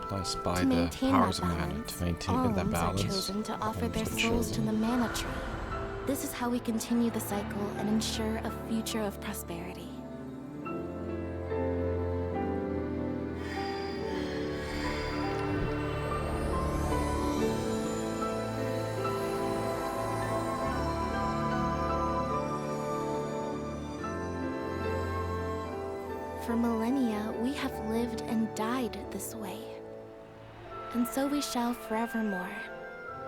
Blessed by To the maintain powers that of mana. balance, To maintain that alms are balance. chosen to offer their alms are souls to chosen. the mana tree. This is how we continue the cycle and ensure a future of prosperity. For millennia, we have lived and died this way. And so we shall forevermore,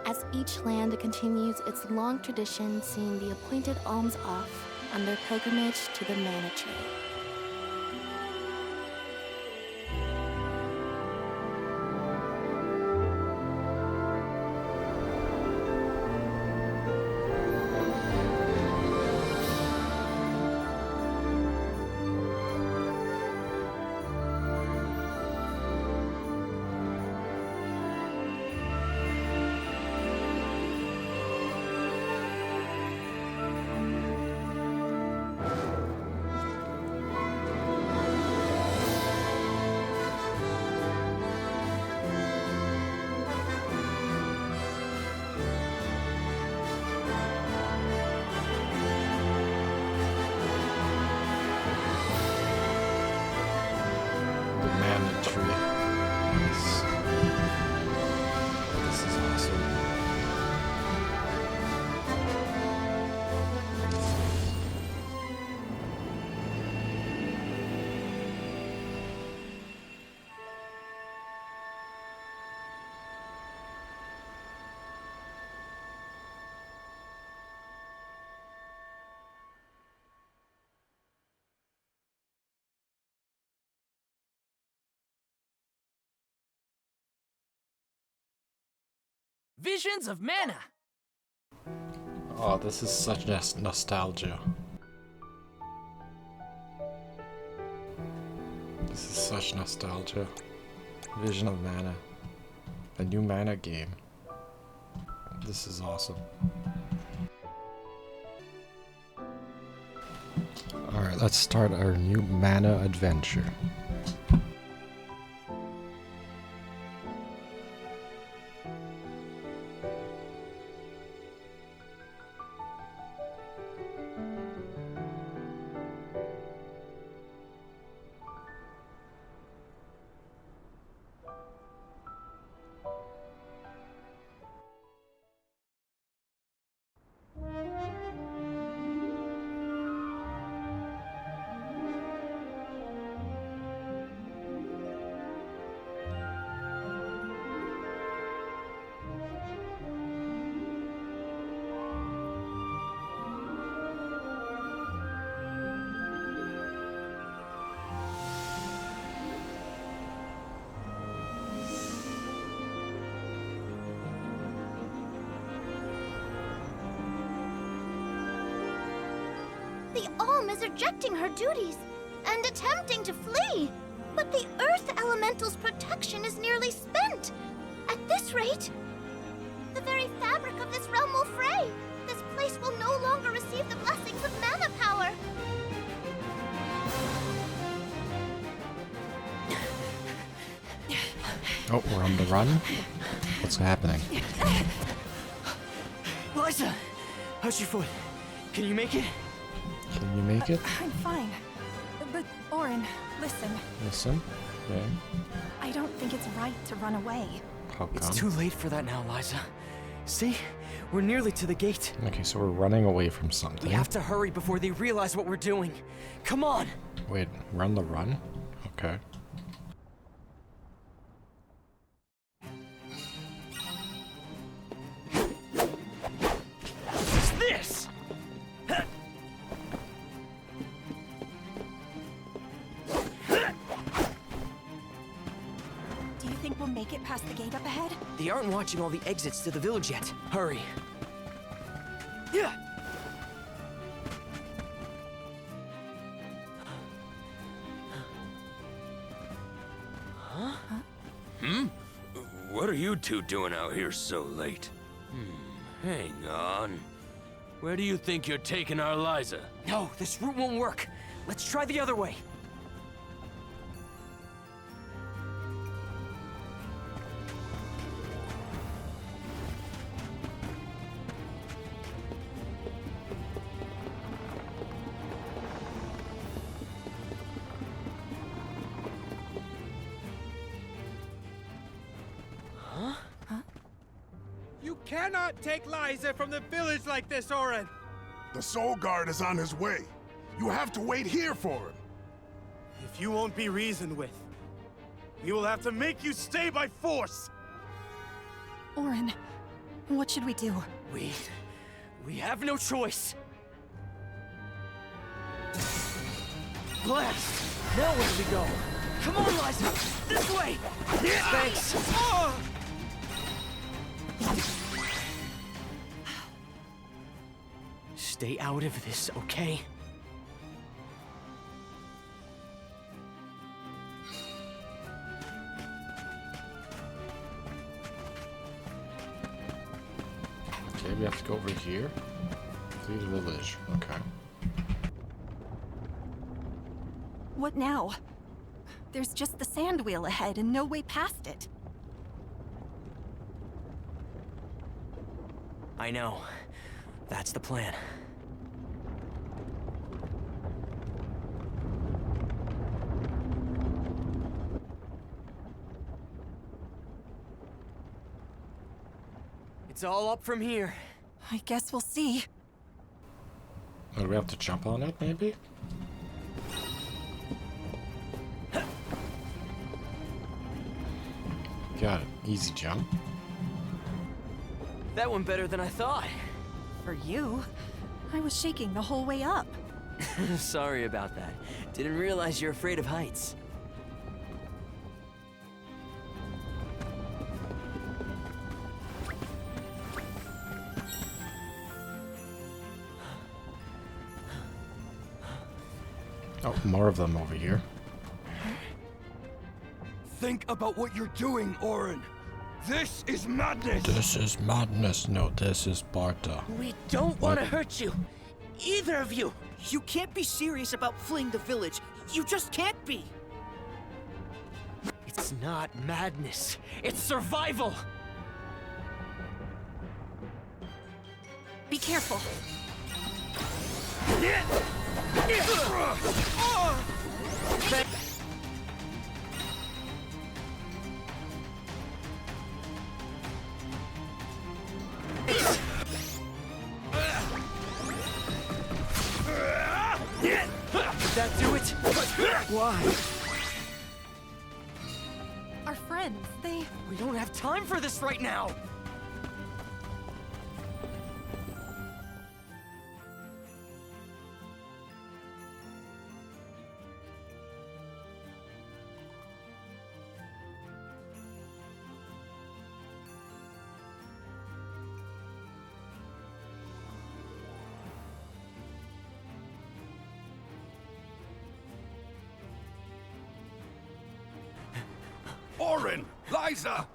as each land continues its long tradition seeing the appointed alms off on their pilgrimage to the mana tree. The mana tree. Nice. This is awesome. Visions of mana! Oh, this is such nostalgia. This is such nostalgia. Vision of Mana. A new mana game. This is awesome. Alright, let's start our new mana adventure. The Alm is rejecting her duties and attempting to flee. But the Earth Elemental's protection is nearly spent. At this rate, the very fabric of this realm will fray. This place will no longer receive the blessings of mana power. Oh, we're on the run? What's happening? Liza! How's your foot? Can you make it? Can you make it? I'm fine. But, Orin, listen. Listen. Okay. I don't think it's right to run away. How come? It's too late for that now, Liza. See? We're nearly to the gate. Okay, so we're running away from something. We have to hurry before they realize what we're doing. Come on! Wait, we're on the run? Okay. What's this? Do you think we'll make it past the gate up ahead? They aren't watching all the exits to the village yet. Hurry. Yeah. What are you two doing out here so late? Hang on. Where do you think you're taking our Liza? No, this route won't work. Let's try the other way. cannot take Liza from the village like this, Orin! The Soul Guard is on his way. You have to wait here for him. If you won't be reasoned with, we will have to make you stay by force! Orin, what should we do? We have no choice. Blast! Now where do we go? Come on, Liza! This way! Thanks! Stay out of this, okay? Okay, we have to go over here. Flee the village. Okay. What now? There's just the sand wheel ahead and no way past it. I know. That's the plan. It's all up from here. I guess we'll see. Oh, do we have to jump on it, maybe? Got it. Easy jump. That went better than I thought. For you, I was shaking the whole way up. Sorry about that. Didn't realize you're afraid of heights. Oh, more of them over here. Think about what you're doing, Orin. This is madness. This is madness. No, this is Sparta. We don't want to hurt you. Either of you. You can't be serious about fleeing the village. You just can't be. It's not madness. It's survival. Be careful. Did that do it? Why? Our friends, they... We don't have time for this right now. Orin! Liza!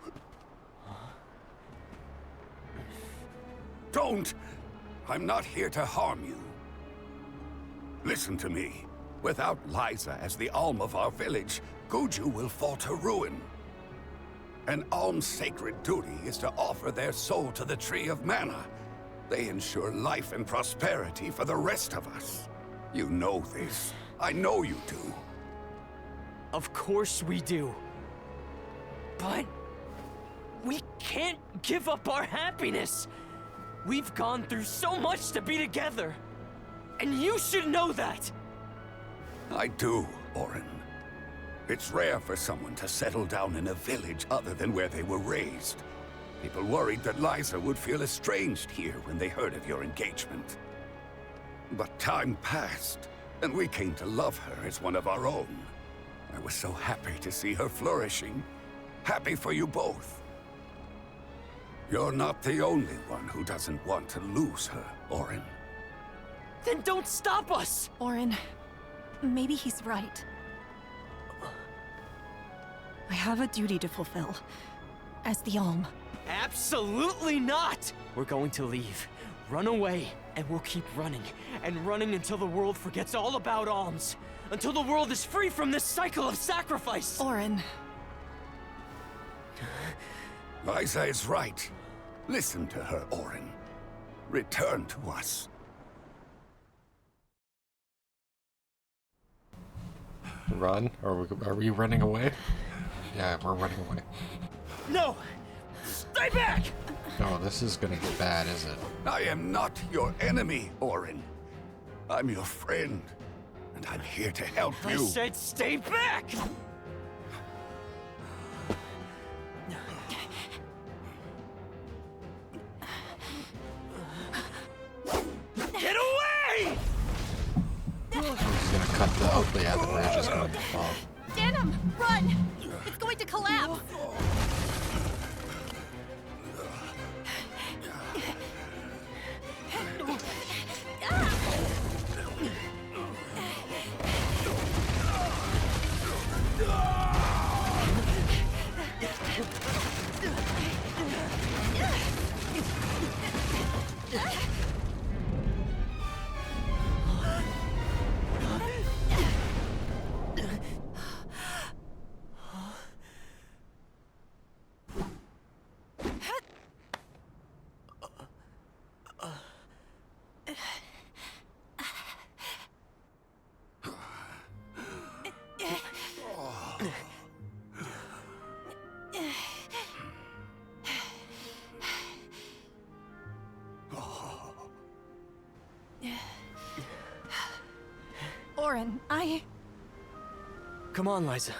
Don't! I'm not here to harm you. Listen to me. Without Liza as the alm of our village, Guju will fall to ruin. An alm's sacred duty is to offer their soul to the Tree of Mana. They ensure life and prosperity for the rest of us. You know this. I know you do. Of course we do. But we can't give up our happiness. We've gone through so much to be together. And you should know that. I do, Orin. It's rare for someone to settle down in a village other than where they were raised. People worried that Liza would feel estranged here when they heard of your engagement. But time passed, and we came to love her as one of our own. I was so happy to see her flourishing. Happy for you both. You're not the only one who doesn't want to lose her, Orin. Then don't stop us! Orin, maybe he's right. I have a duty to fulfill. As the Alm. Absolutely not! We're going to leave. Run away, and we'll keep running. And running until the world forgets all about alms. Until the world is free from this cycle of sacrifice! Orin. Liza is right. Listen to her, Orin. Return to us. Run? Are we running away? Yeah, we're running away. No! Stay back! Oh, this is gonna be bad, is it? I am not your enemy, Orin. I'm your friend, and I'm here to help I you. said stay back! Get away! He's gonna cut the. Oh, yeah, the bridge is going to fall. Denim, run! It's going to collapse! Orin, Come on, Liza.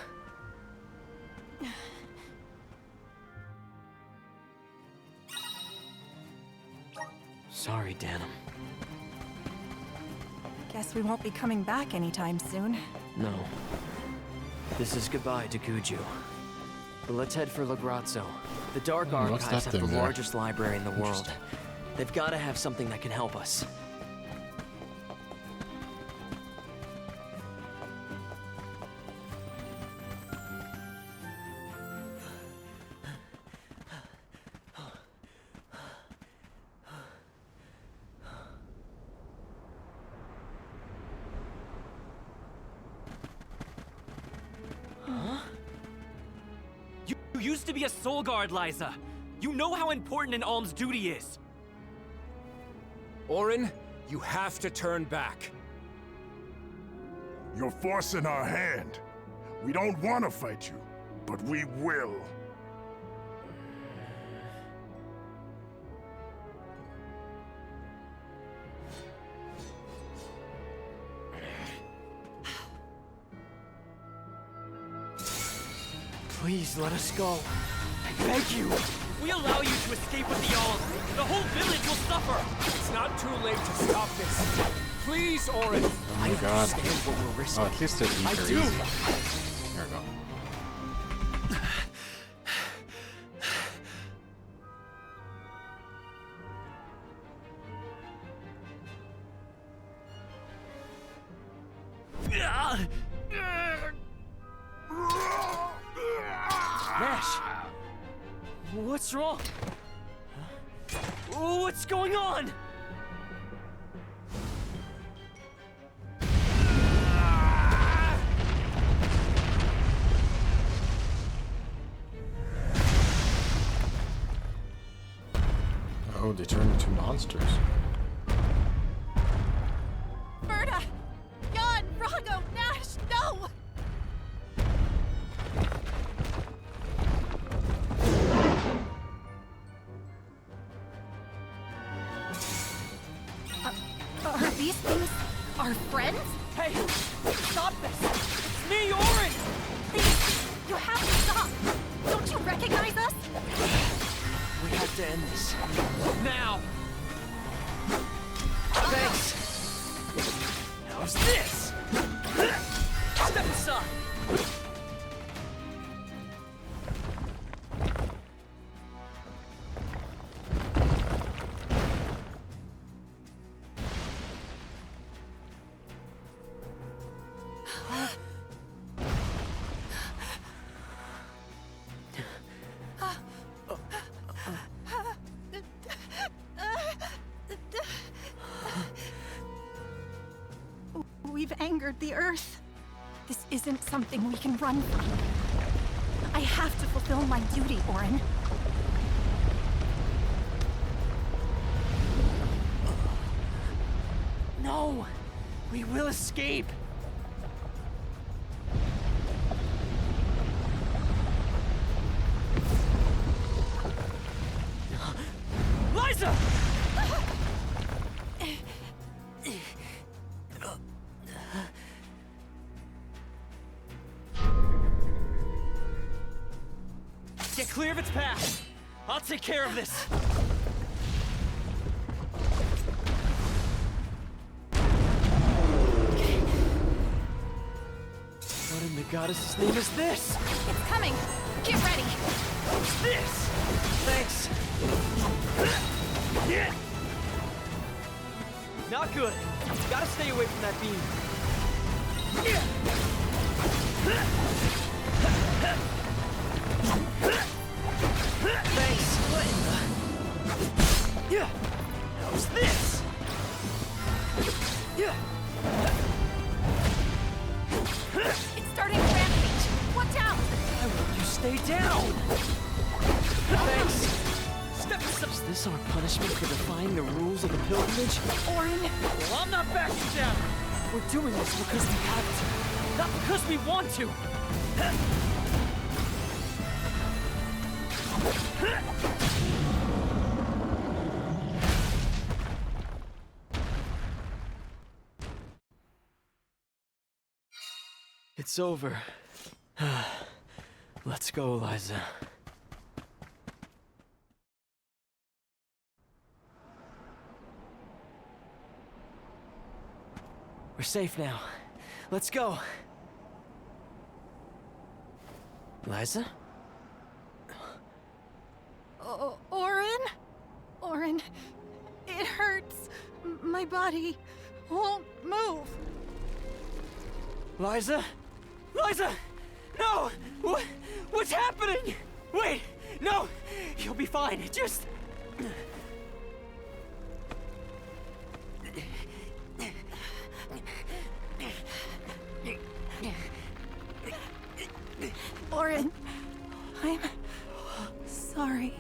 Sorry, Denim. Guess we won't be coming back anytime soon. No. This is goodbye to Guju. But let's head for Lagrazzo. The Dark What's Archives that have the thing there? largest library in the world. They've got to have something that can help us. You used to be a soul guard, Liza. You know how important an alm's duty is. Orin, you have to turn back. You're forcing our hand. We don't want to fight you, but we will. Please let us go. I beg you. If we allow you to escape with the alm, the whole village will suffer. It's not too late to stop this. Please, Orin. Oh my god. Understand what we're risking. Oh, at least it's I easier. do. There we go. Nash! What's wrong? What's going on? Oh, they turned into monsters. Berta! Jan! Rago! Nash! No! Are these things our friends? Hey, stop this! It's me, Orin! Please! You have to stop! Don't you recognize us? We have to end this. Now! Thanks! How's this? Step aside! We've angered the Earth. This isn't something we can run from. I have to fulfill my duty, Orin. No! We will escape! Get clear of its path. I'll take care of this. What in the goddess's name is this? It's coming. Get ready. What's this? Thanks. Not good. Gotta stay away from that beam. Thanks. What in the... How's this? It's starting to rampage. Watch out. Why won't you stay down? Thanks. Step this up. Is this our punishment for defying the rules of the pilgrimage? Orin. Well, I'm not backing down. We're doing this because we have to, not because we want to. It's over. Let's go, Liza. We're safe now. Let's go. Liza? Orin? Orin, it hurts. My body won't move. Liza? Liza! No! What's happening? Wait! No! You'll be fine. Just... Orin, I'm sorry.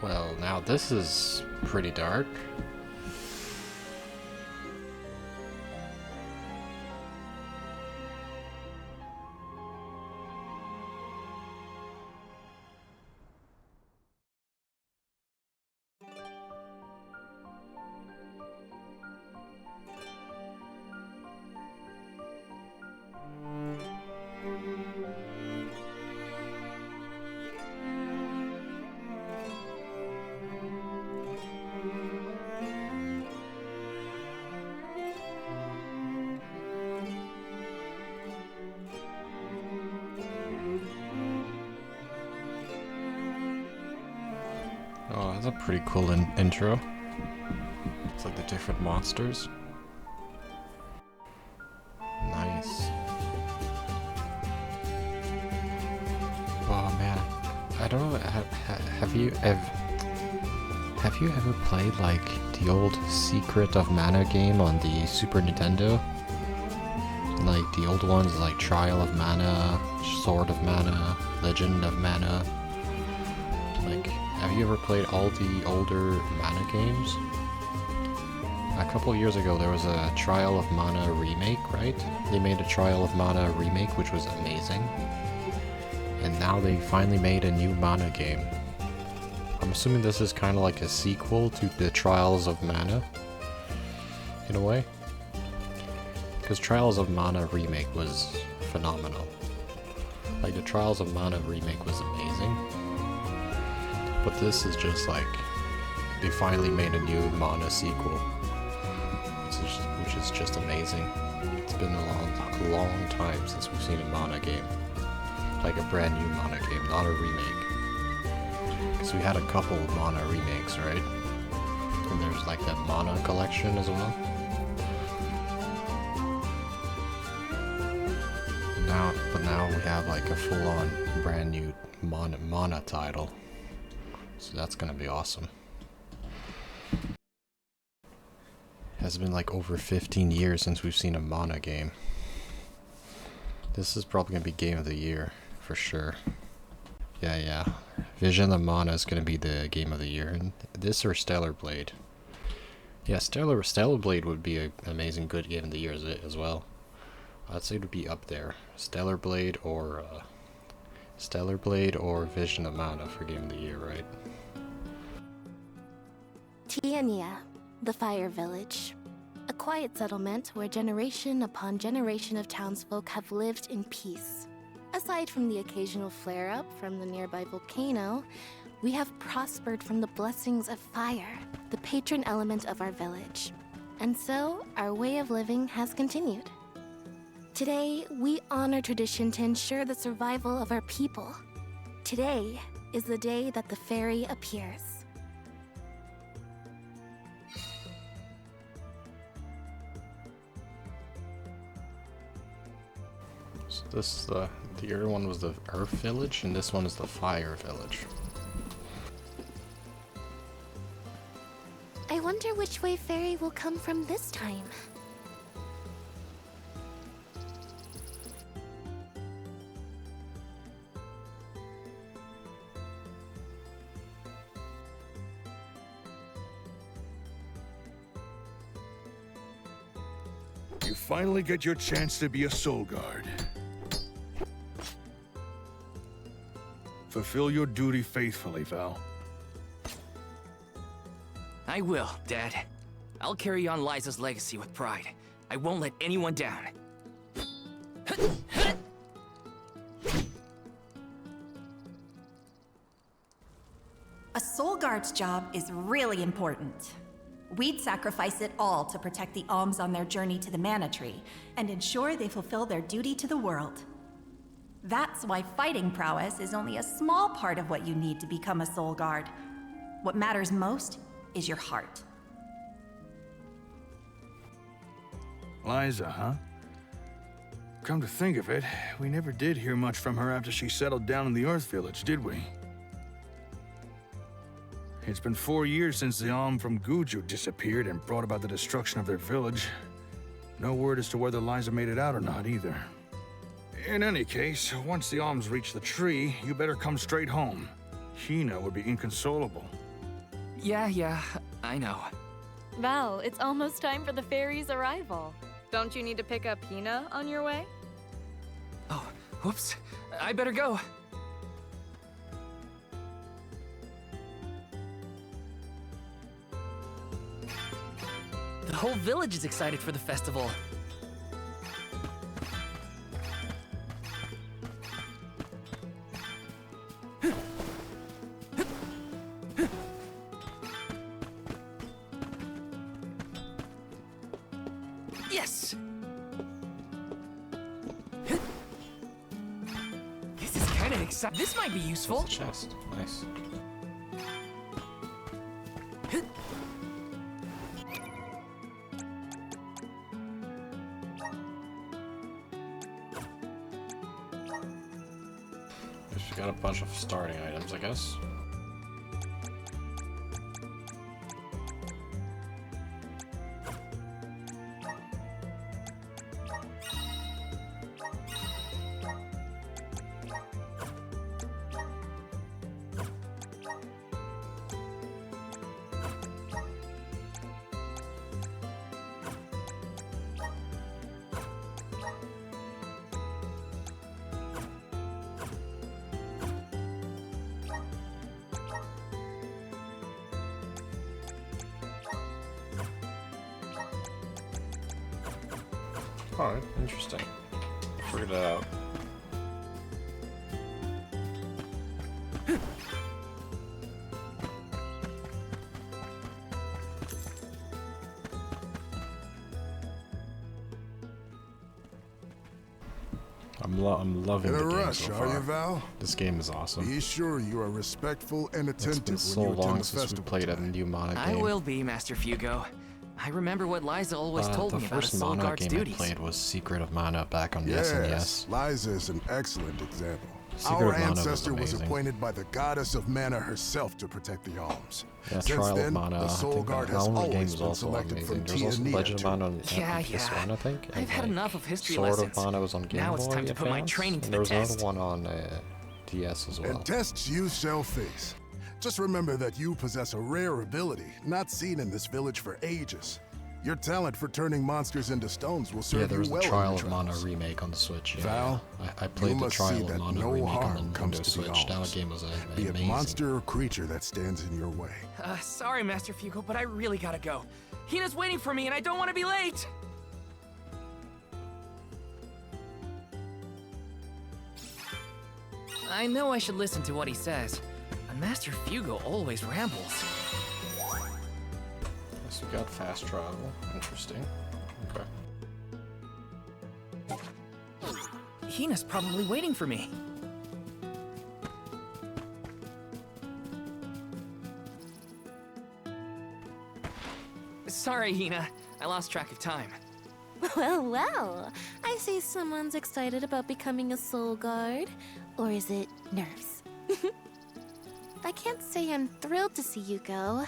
Well, now this is pretty dark. Oh, that's a pretty cool intro. It's like the different monsters. Nice. Oh man, I don't know. Have you ever played like the old Secret of Mana game on the Super Nintendo? Like the old ones like Trial of Mana, Sword of Mana, Legend of Mana. Like, have you ever played all the older Mana games? A couple years ago there was a Trial of Mana remake, right? They made a Trial of Mana remake which was amazing. And now they finally made a new Mana game. I'm assuming this is kind of like a sequel to the Trials of Mana, in a way. Because Trials of Mana remake was phenomenal. Like, the Trials of Mana remake was amazing. But this is just like, they finally made a new Mana sequel. Which is just amazing. It's been a long time since we've seen a Mana game. Like a brand new Mana game, not a remake. Because we had a couple of Mana remakes, right? And there's like that Mana collection as well. But now we have like a full-on brand new Mana title. So that's gonna be awesome. Has been like over 15 years since we've seen a Mana game. This is probably gonna be game of the year for sure. Yeah. Vision of Mana is gonna be the game of the year, and this or Stellar Blade. Yeah, Stellar Blade would be an amazing good game of the year as well. I'd say it would be up there. Stellar Blade or Vision of Mana for game of the year, right? Tiania, the Fire Village. A quiet settlement where generation upon generation of townsfolk have lived in peace. Aside from the occasional flare-up from the nearby volcano, we have prospered from the blessings of fire, the patron element of our village. And so, our way of living has continued. Today, we honor tradition to ensure the survival of our people. Today is the day that the fairy appears. So this is the other one was the Earth Village, and this one is the Fire Village. I wonder which way fairy will come from this time. You finally get your chance to be a soul guard. Fulfill your duty faithfully, Val. I will, Dad. I'll carry on Liza's legacy with pride. I won't let anyone down. A soul guard's job is really important. We'd sacrifice it all to protect the Alms on their journey to the Mana Tree and ensure they fulfill their duty to the world. That's why fighting prowess is only a small part of what you need to become a soul guard. What matters most is your heart. Liza, huh? Come to think of it, we never did hear much from her after she settled down in the Earth Village, did we? It's been 4 years since the Alm from Guju disappeared and brought about the destruction of their village. No word as to whether Liza made it out or not, either. In any case, once the Alms reach the tree, you better come straight home. Hina would be inconsolable. Yeah, I know. Val, it's almost time for the fairy's arrival. Don't you need to pick up Hina on your way? Oh, whoops. I better go. The whole village is excited for the festival. Yes! This is kind of exciting. This might be useful. Chest, nice. We've got a bunch of starting items, I guess. Alright, interesting. Figured it out. I'm loving the game In a rush, so are far. you, Val? This game is awesome. Be sure you are respectful and It's attentive been so when you attend long the since we festival. played a new Mana game. I will be, Master Fugo. I remember what Liza always told me about a The soul first Mana guard's game duties. I played was Secret of Mana back on SNES. Liza is an excellent example. Secret Our of Mana ancestor was amazing. appointed by the goddess of mana herself to protect the alms. Yeah, Since Trial then, of Mana. the I Soul think Guard that has game always was been also selected amazing. from There's also Tia Legend of Nia Mana on Yeah, PS1, I think. And I've had like, enough of history Sword lessons. of Mana was on Game Now Boy. it's time to put my Advance, training to and the there was test. another one on DS as well. And tests you shall face. Just remember that you possess a rare ability, not seen in this village for ages. Your talent for turning monsters into stones will serve Yeah, there was you the well Trial in of your Mana trials. remake on the Switch. Yeah, Val, I played you the must Trial see of that Mana no remake harm on the comes Nintendo to the Switch. That alms. game was Be it amazing. monster or creature that stands in your way. Sorry, Master Fugo, but I really gotta go. Hina's waiting for me, and I don't want to be late! I know I should listen to what he says, but Master Fugo always rambles. Yes, we got fast travel. Interesting. Okay. Hina's probably waiting for me. Sorry, Hina. I lost track of time. Well, well. I see someone's excited about becoming a soul guard. Or is it nerves? I can't say I'm thrilled to see you go,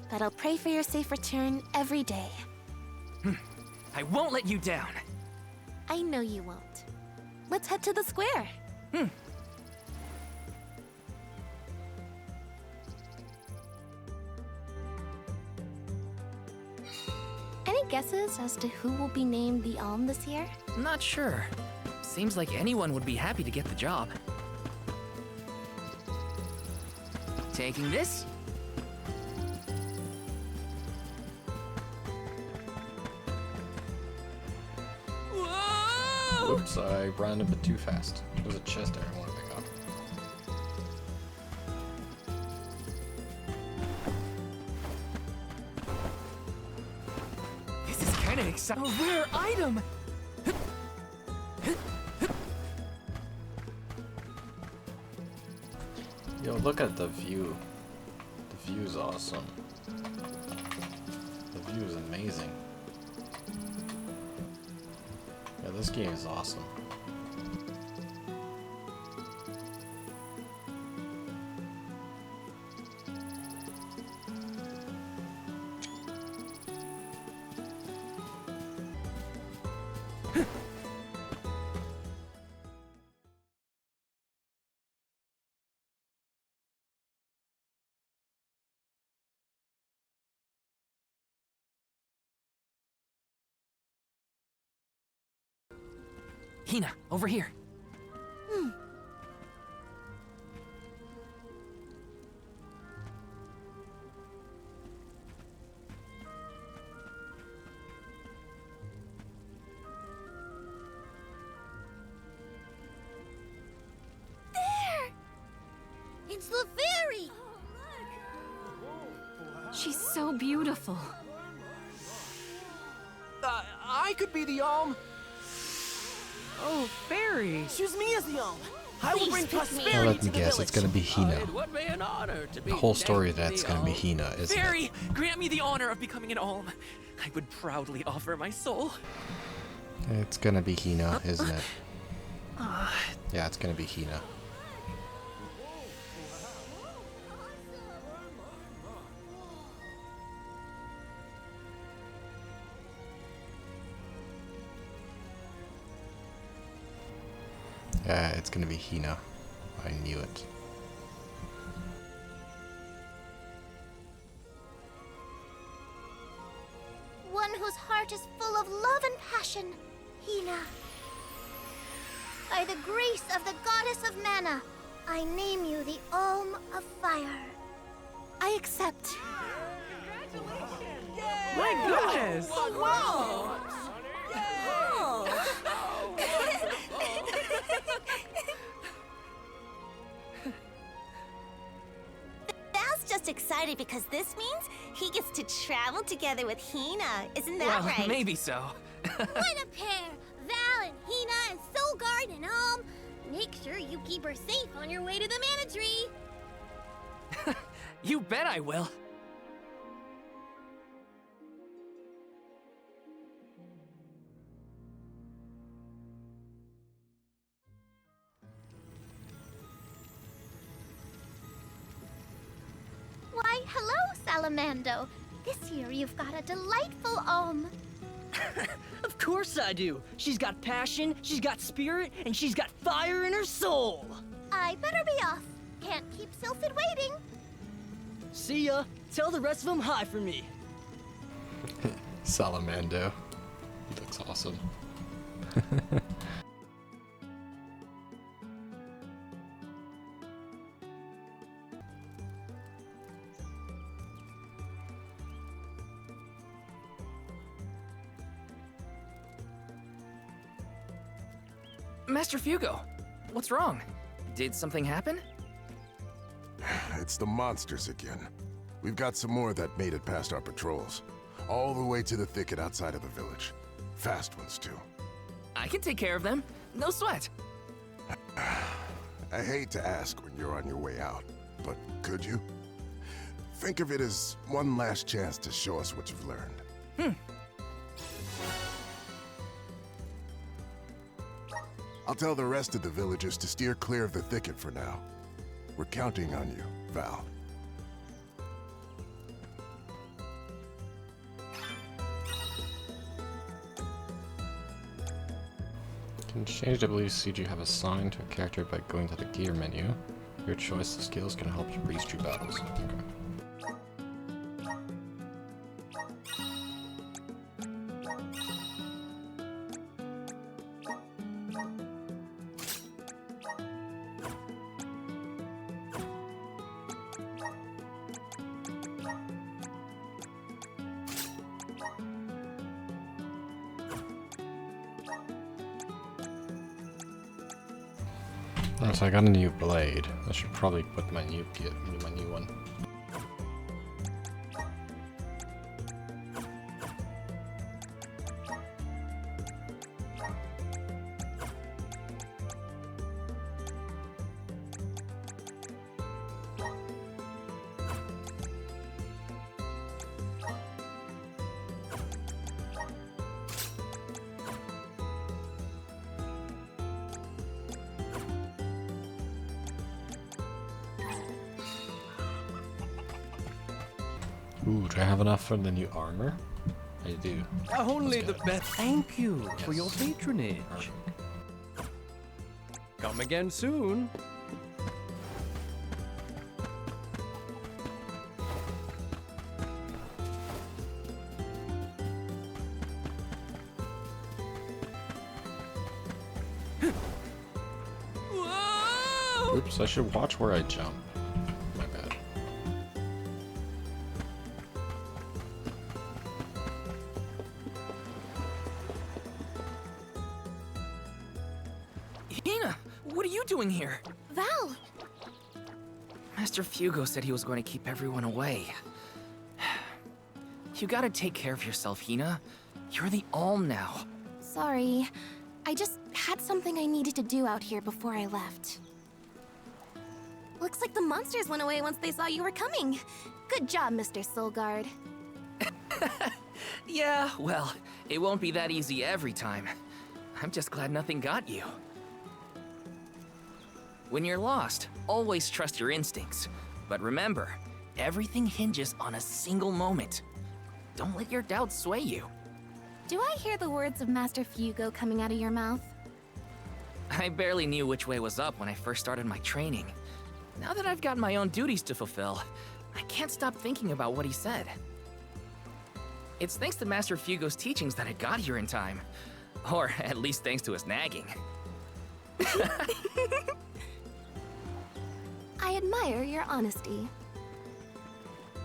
but I'll pray for your safe return every day. I won't let you down. I know you won't. Let's head to the square. Any guesses as to who will be named the Alm this year? Not sure. Seems like anyone would be happy to get the job. Taking this? Whoa! Oops, I ran a bit too fast. There's a chest there I want to pick up. This is kind of exciting. A rare item! Yo, look at the view. The view is awesome. The view is amazing. Yeah, this game is awesome. Hina, over here. It's the fairy! She's so beautiful. I could be the Alm. Oh, fairy! Choose me as the Alm. I will bring Now prosperity let to me the guess, village. it's gonna be Hina. It would be an honor to be The whole story named that's the gonna be Alm. Hina, isn't it? Fairy, grant me the honor of becoming an Alm. I would proudly offer my soul. It's gonna be Hina, isn't it? Yeah, it's gonna be Hina. Yeah, it's gonna be Hina. I knew it. One whose heart is full of love and passion, Hina. By the grace of the goddess of mana, I name you the Alm of Fire. I accept. My goodness! Val's just excited because this means he gets to travel together with Hina. Isn't that Well, right? maybe so. What a pair! Val and Hina and Soul Guard and Alm. Make sure you keep her safe on your way to the Mana Tree. You bet I will. hello, Salamando. This year you've got a delightful Of course I do. She's got passion, she's got spirit, and she's got fire in her soul. I better be off. Can't keep Sylphid waiting. See ya. Tell the rest of them hi for me. Salamando. He looks awesome. Master Fugo, what's wrong? Did something happen? It's the monsters again. We've got some more that made it past our patrols. All the way to the thicket outside of the village. Fast ones, too. I can take care of them. No sweat. I hate to ask when you're on your way out, but could you? Think of it as one last chance to show us what you've learned. I'll tell the rest of the villagers to steer clear of the thicket for now. We're counting on you, Val. You can change WCG have assigned to a character by going to the gear menu. Your choice of skills can help you breeze through battles. Okay. Oh, so I got a new blade. I should probably put my new one. Ooh, do I have enough for the new armor? I do. Only the best. Thank you for Yes. your patronage. Come again soon. Oops, I should watch where I jump. My bad. Hina, what are you doing here? Val! Master Fugo said he was going to keep everyone away. You gotta take care of yourself, Hina. You're the Alm now. Sorry. I just had something I needed to do out here before I left. Looks like the monsters went away once they saw you were coming. Good job, Mr. Soulguard. Yeah, well, it won't be that easy every time. I'm just glad nothing got you. When you're lost, always trust your instincts. But remember, everything hinges on a single moment. Don't let your doubts sway you. Do I hear the words of Master Fugo coming out of your mouth? I barely knew which way was up when I first started my training. Now that I've got my own duties to fulfill, I can't stop thinking about what he said. It's thanks to Master Fugo's teachings that I got here in time. Or at least thanks to his nagging. I admire your honesty.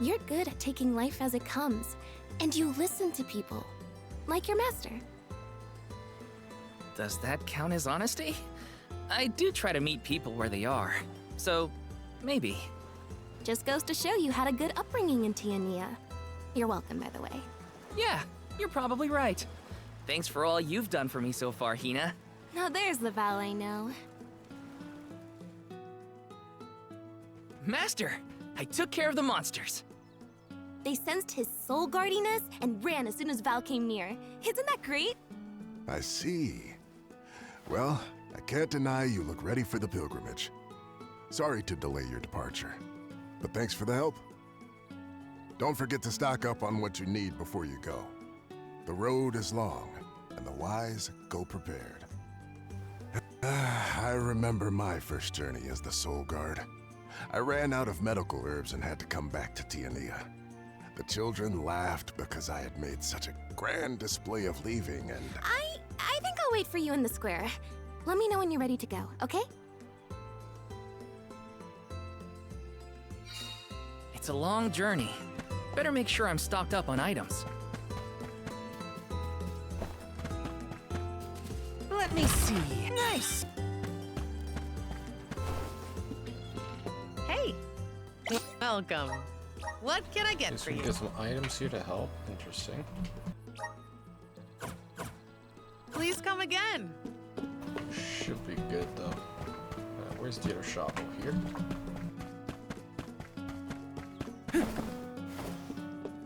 You're good at taking life as it comes, and you listen to people, like your master. Does that count as honesty? I do try to meet people where they are, so maybe. Just goes to show you had a good upbringing in Tiania. You're welcome, by the way. Yeah, you're probably right. Thanks for all you've done for me so far, Hina. Now there's the Val I know. Master, I took care of the monsters. They sensed his soul guardiness and ran as soon as Val came near. Isn't that great? I see. Well, I can't deny you look ready for the pilgrimage. Sorry to delay your departure, but thanks for the help. Don't forget to stock up on what you need before you go. The road is long, and the wise go prepared. I remember my first journey as the Soul Guard. I ran out of medical herbs and had to come back to Tiania. The children laughed because I had made such a grand display of leaving, and... I think I'll wait for you in the square. Let me know when you're ready to go, okay? It's a long journey. Better make sure I'm stocked up on items. Let me see. Nice! Hey! Welcome. What can I get Guess for we you? can get some items here to help. Interesting. Please come again. Should be good though. Where's the other shop? Over here?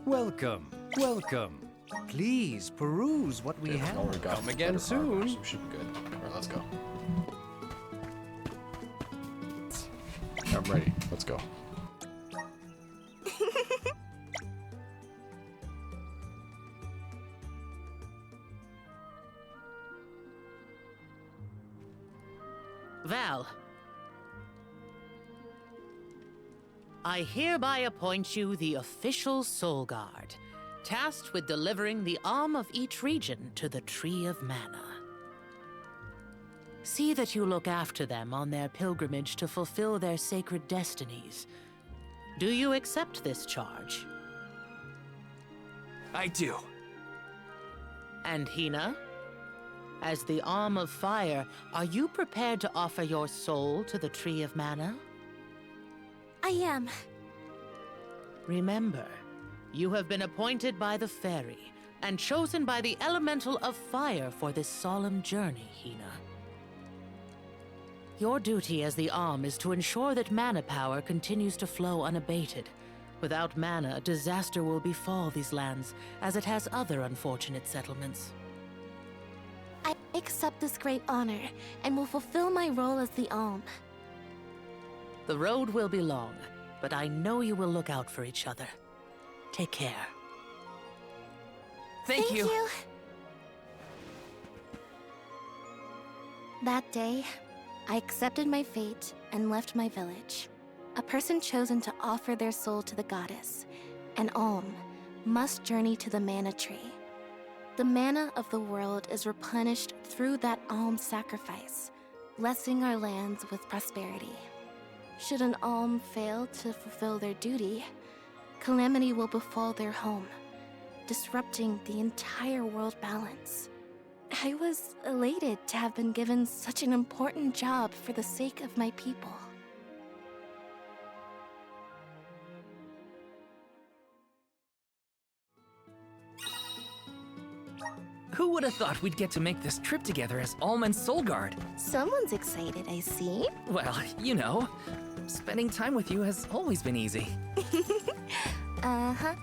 Welcome, welcome. Please peruse what we have. Oh, we got Come again better soon. armor, so we should be good. Alright, let's go. I'm ready. Let's go. Val. I hereby appoint you the official Soul Guard, tasked with delivering the Alm of each region to the Tree of Mana. See that you look after them on their pilgrimage to fulfill their sacred destinies. Do you accept this charge? I do. And Hina? As the Alm of Fire, are you prepared to offer your soul to the Tree of Mana? I am. Remember, you have been appointed by the Fairy and chosen by the Elemental of Fire for this solemn journey, Hina. Your duty as the Alm is to ensure that mana power continues to flow unabated. Without mana, disaster will befall these lands, as it has other unfortunate settlements. I accept this great honor and will fulfill my role as the Alm. The road will be long, but I know you will look out for each other. Take care. Thank you. That day, I accepted my fate and left my village. A person chosen to offer their soul to the goddess, an Alm, must journey to the mana tree. The mana of the world is replenished through that Alm sacrifice, blessing our lands with prosperity. Should an Alm fail to fulfill their duty, calamity will befall their home, disrupting the entire world balance. I was elated to have been given such an important job for the sake of my people. Who would have thought we'd get to make this trip together as Alm and Soul Guard? Someone's excited, I see. Well, you know, spending time with you has always been easy. Uh-huh.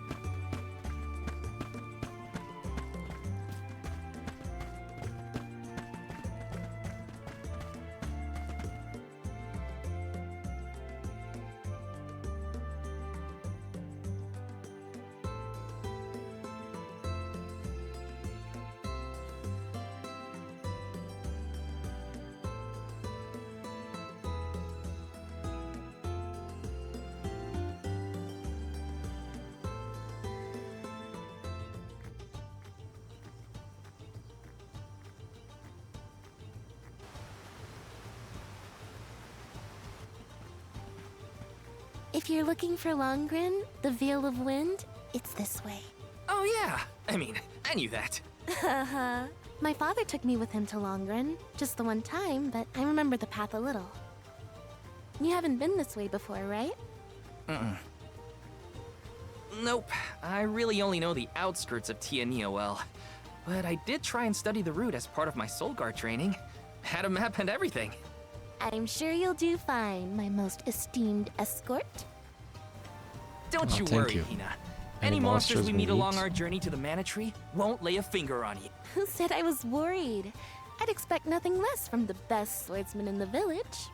If you're looking for Longren, the Veil of Wind, it's this way. Oh yeah, I mean, I knew that. Haha. My father took me with him to Longren, just the one time, but I remember the path a little. You haven't been this way before, right? Nope, I really only know the outskirts of Tiania well. But I did try and study the route as part of my Soul Guard training. Had a map and everything. I'm sure you'll do fine, my most esteemed escort. Don't you thank worry, you. Hina. Any Any monsters monsters we we meet along meet? our journey to the Mana Tree won't lay a finger on you. Who said I was worried? I'd expect nothing less from the best swordsman in the village.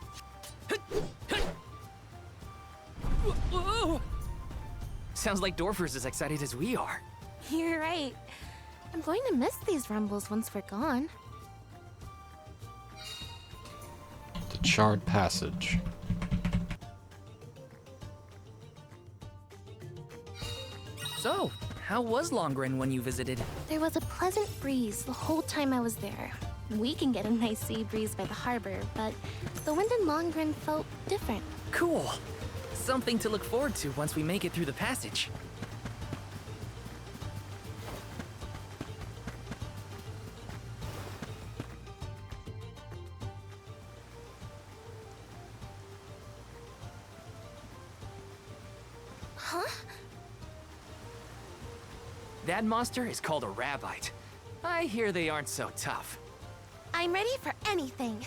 Sounds like Dorfer's as excited as we are. You're right. I'm going to miss these rumbles once we're gone. The Charred Passage. So, how was Longren when you visited? There was a pleasant breeze the whole time I was there. We can get a nice sea breeze by the harbor, but the wind in Longren felt different. Cool. Something to look forward to once we make it through the passage. Huh? That monster is called a Rabbite. I hear they aren't so tough. I'm ready for anything.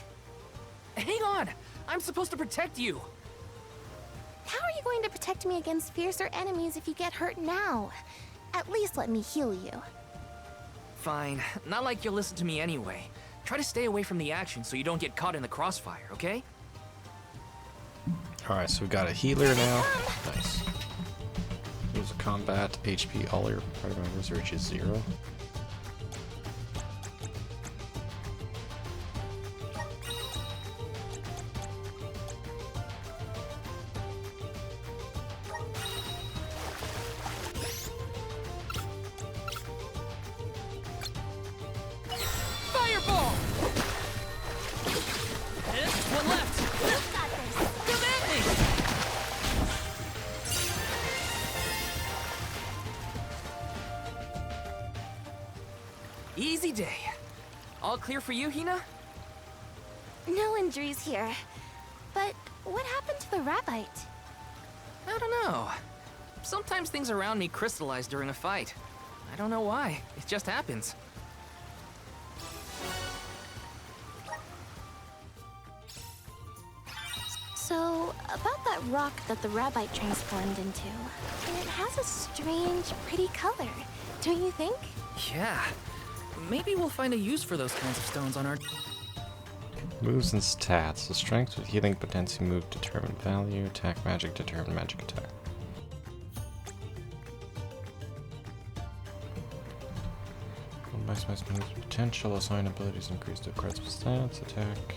Hang on! I'm supposed to protect you! How are you going to protect me against fiercer enemies if you get hurt now? At least let me heal you. Fine. Not like you'll listen to me anyway. Try to stay away from the action so you don't get caught in the crossfire, okay? Alright, so we got a healer now. Nice. Here's a combat. HP, all your party members reaches 0. Fireball! One left! Come at me! Easy day. All clear for you, Hina? No injuries here. But what happened to the Rabbite? I don't know. Sometimes things around me crystallize during a fight. I don't know why. It just happens. So, about that rock that the Rabbite transformed into, it has a strange, pretty color, don't you think? Yeah. Maybe we'll find a use for those kinds of stones on our... Moves and stats. The strength with healing potency move determine value. Attack magic determine magic attack. Maximize moves potential. Assign abilities increase to card's stats. Attack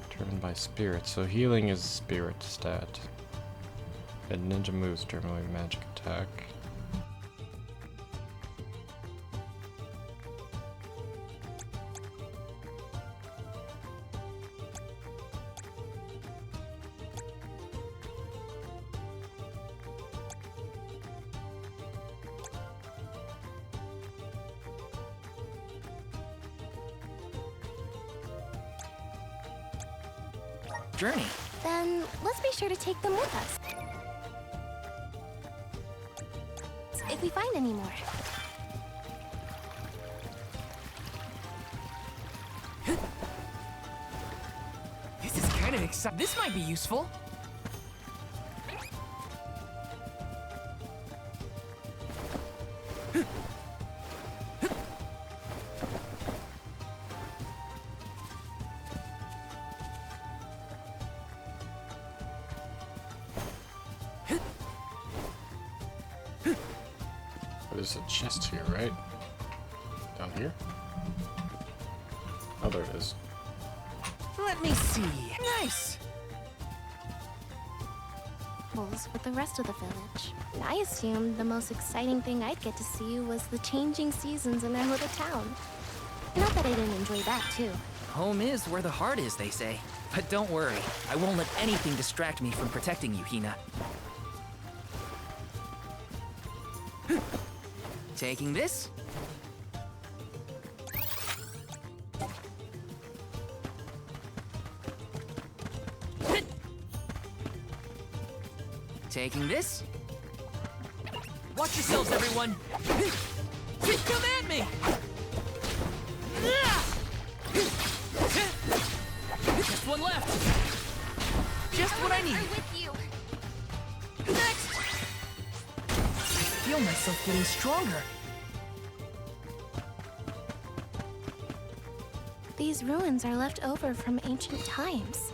determined by spirit. So healing is spirit stat. And ninja moves determined by magic attack. Journey. Then let's be sure to take them with us. If we find any more. This is kind of exciting. This might be useful. There's a chest here, right? Down here? Oh, there it is. Let me see. Nice! With the rest of the village. I assumed the most exciting thing I'd get to see was the changing seasons in our little town. Not that I didn't enjoy that, too. Home is where the heart is, they say. But don't worry, I won't let anything distract me from protecting you, Hina. Taking this. Taking this. Watch yourselves, everyone! Come at me! Just one left! Just what I need! I'm with you! Next! I feel myself getting stronger. These ruins are left over from ancient times.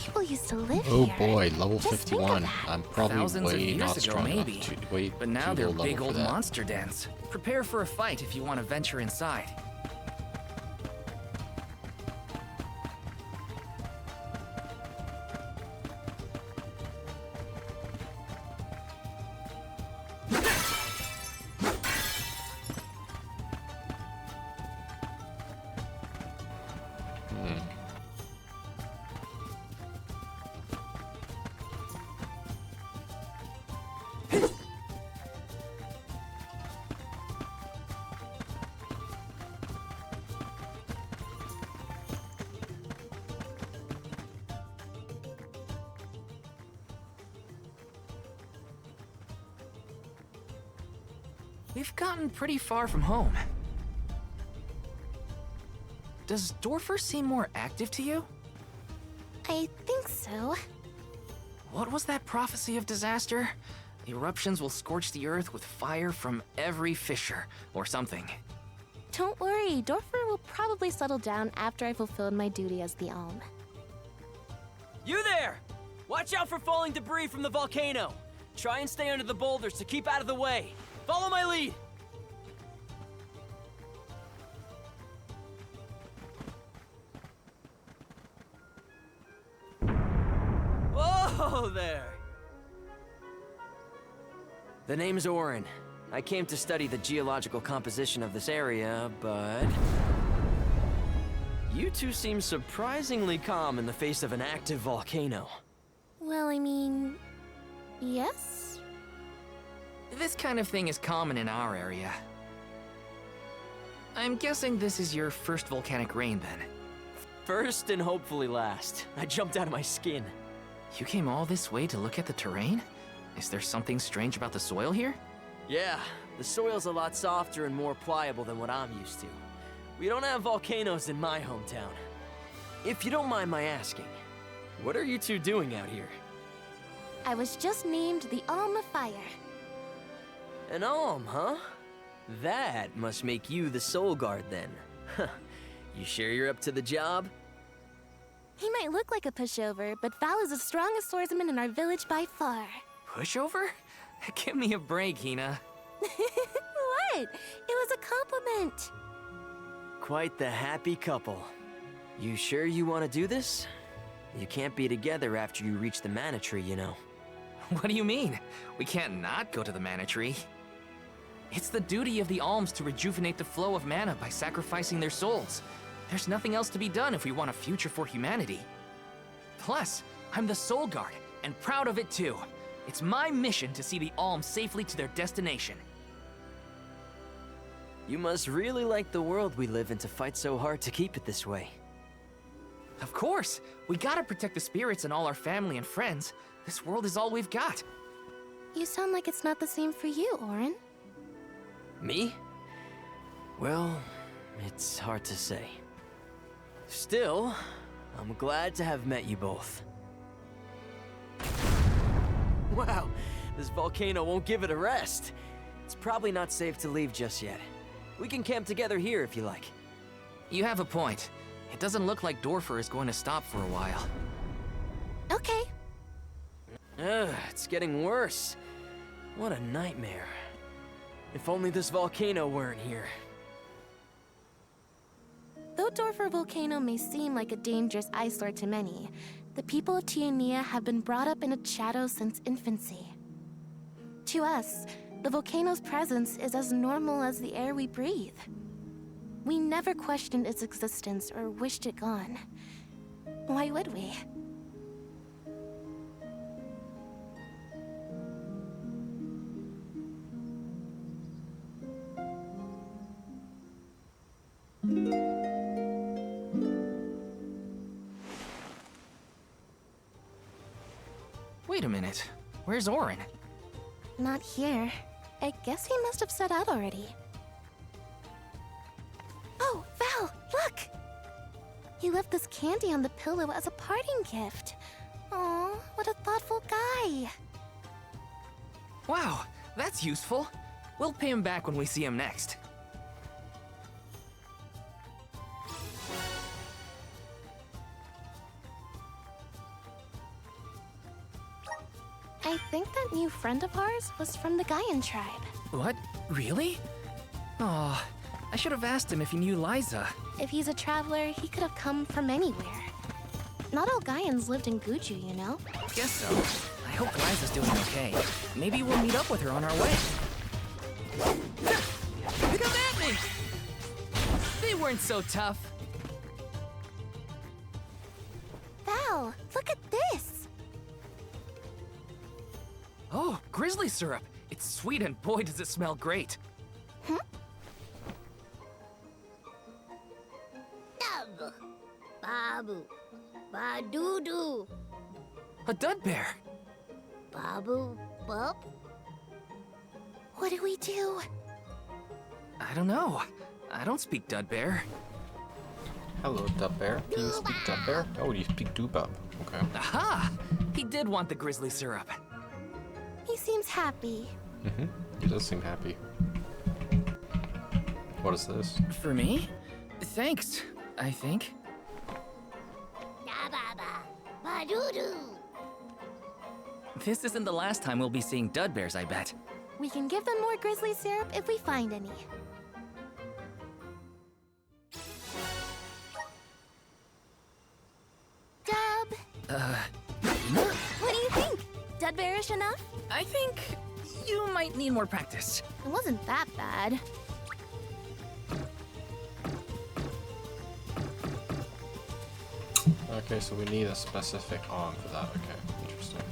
people used to live Oh here. boy, level Just think of 51. that. I'm probably Thousands of way years not ago, strong maybe. enough to wait. But now too they're low big level old for that. monster dens. Prepare for a fight if you want to venture inside. We've gotten pretty far from home. Does Dorfer seem more active to you? I think so. What was that prophecy of disaster? Eruptions will scorch the earth with fire from every fissure, or something. Don't worry, Dorfer will probably settle down after I fulfilled my duty as the Alm. You there! Watch out for falling debris from the volcano. Try and stay under the boulders to keep out of the way. Follow my lead! Whoa there! The name's Orin. I came to study the geological composition of this area, but... You two seem surprisingly calm in the face of an active volcano. Well, I mean... yes? This kind of thing is common in our area. I'm guessing this is your first volcanic rain, then. First and hopefully last. I jumped out of my skin. You came all this way to look at the terrain? Is there something strange about the soil here? Yeah, the soil's a lot softer and more pliable than what I'm used to. We don't have volcanoes in my hometown. If you don't mind my asking, what are you two doing out here? I was just named the Alm of Fire. An Alm, huh? That must make you the Soul Guard then. You sure you're up to the job? He might look like a pushover, but Val is the strongest swordsman in our village by far. Pushover? Give me a break, Hina. What? It was a compliment. Quite the happy couple. You sure you want to do this? You can't be together after you reach the mana tree, you know. What do you mean? We can't not go to the mana tree. It's the duty of the alms to rejuvenate the flow of mana by sacrificing their souls. There's nothing else to be done if we want a future for humanity. Plus, I'm the Soul Guard, and proud of it too. It's my mission to see the alms safely to their destination. You must really like the world we live in to fight so hard to keep it this way. Of course! We gotta protect the spirits and all our family and friends. This world is all we've got. You sound like it's not the same for you, Orin. Me? Well, it's hard to say. Still, I'm glad to have met you both. Wow, this volcano won't give it a rest. It's probably not safe to leave just yet. We can camp together here if you like. You have a point. It doesn't look like Dorfer is going to stop for a while. Okay. Ugh, it's getting worse. What a nightmare. If only this volcano weren't here. Though Dorfer Volcano may seem like a dangerous eyesore to many, the people of Tiania have been brought up in its shadow since infancy. To us, the volcano's presence is as normal as the air we breathe. We never questioned its existence or wished it gone. Why would we? Wait a minute. Where's Orin? Not here. I guess he must have set out already. Oh, Val, look! He left this candy on the pillow as a parting gift. Aw, what a thoughtful guy. Wow, that's useful. We'll pay him back when we see him next. I think that new friend of ours was from the Gaian tribe. What? Really? Oh, I should have asked him if he knew Liza. If he's a traveler, he could have come from anywhere. Not all Gaians lived in Guju, you know? Guess so. I hope Liza's doing okay. Maybe we'll meet up with her on our way. Come at me! They weren't so tough. Val, look at this! Oh, grizzly syrup. It's sweet and boy does it smell great. Dub, Babu, Badudu, A dud bear. Babu, Bub. What do we do? I don't know. I don't speak dud bear. Hello, Dub Bear. Do you speak Dub Bear? Oh, you speak Dubab. Okay. Aha! He did want the grizzly syrup. He seems happy. He does seem happy. What is this? For me? Thanks, I think. Dababa, Badudu. This isn't the last time we'll be seeing dud bears, I bet. We can give them more grizzly syrup if we find any. Dub! What do you think? Dud bearish enough? I think you might need more practice. It wasn't that bad. Okay, so we need a specific arm for that. Okay, interesting.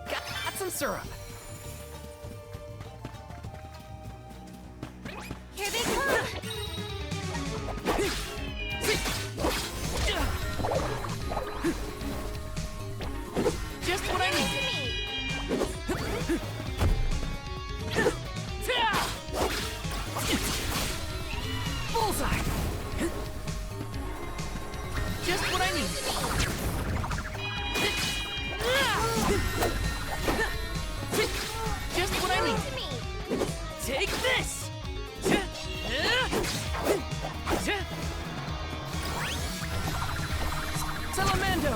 Got some syrup. Here they come! Just what I need. Bullseye. Just what I need. Just what I need. Take this. Salamando.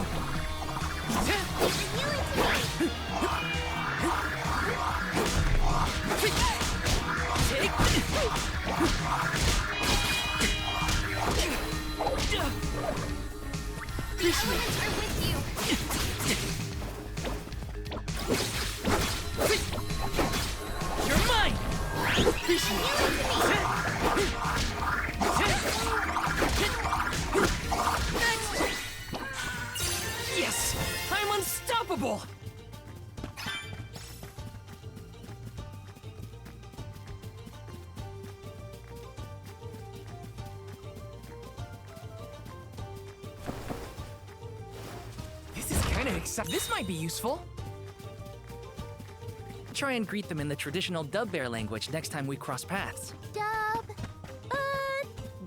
You're mine! Yes! I'm unstoppable! This is kind of exciting. This might be useful. Try and greet them in the traditional dub bear language next time we cross paths. Dub!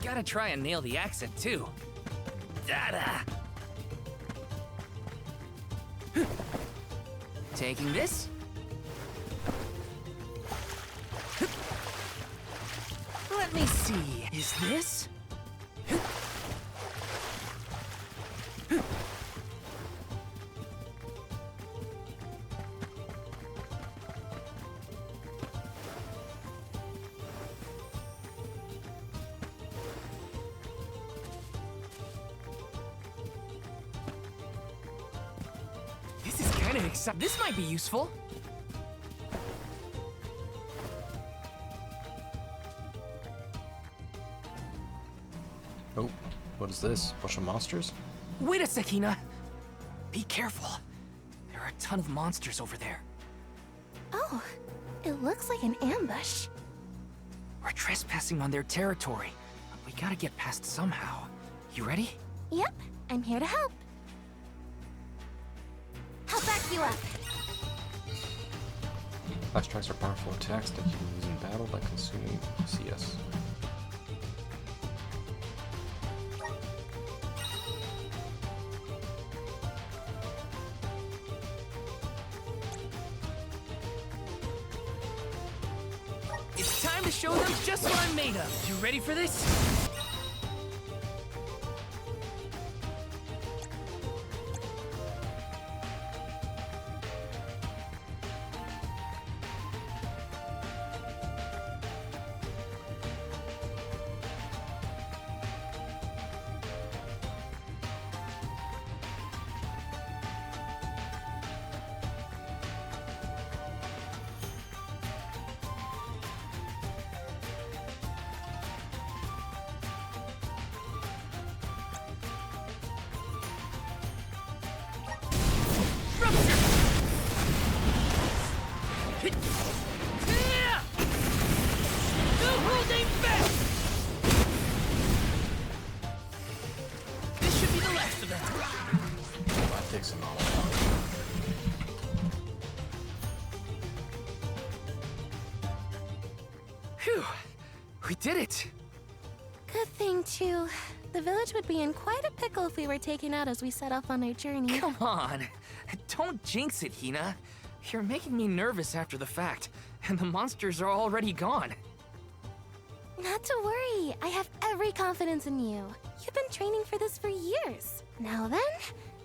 Gotta try and nail the accent too. Dada! Taking this. Let me see. Is this? This is kind of exciting. This might be useful. Oh, what is this? Bunch of monsters? Wait a sec, Hina. Be careful. There are a ton of monsters over there. Oh, it looks like an ambush. We're trespassing on their territory. But we gotta get past somehow. You ready? Yep, I'm here to help. I'll back you up. Flash strikes are powerful attacks that you use in battle by consuming CS. It's time to show them just what I'm made of. You ready for this? This should be the last of them. That takes a moment. Phew, we did it. Good thing, too. The village would be in quite a pickle if we were taken out as we set off on our journey. Come on, don't jinx it, Hina. You're making me nervous after the fact, and the monsters are already gone. Not to worry. I have every confidence in you. You've been training for this for years. Now then,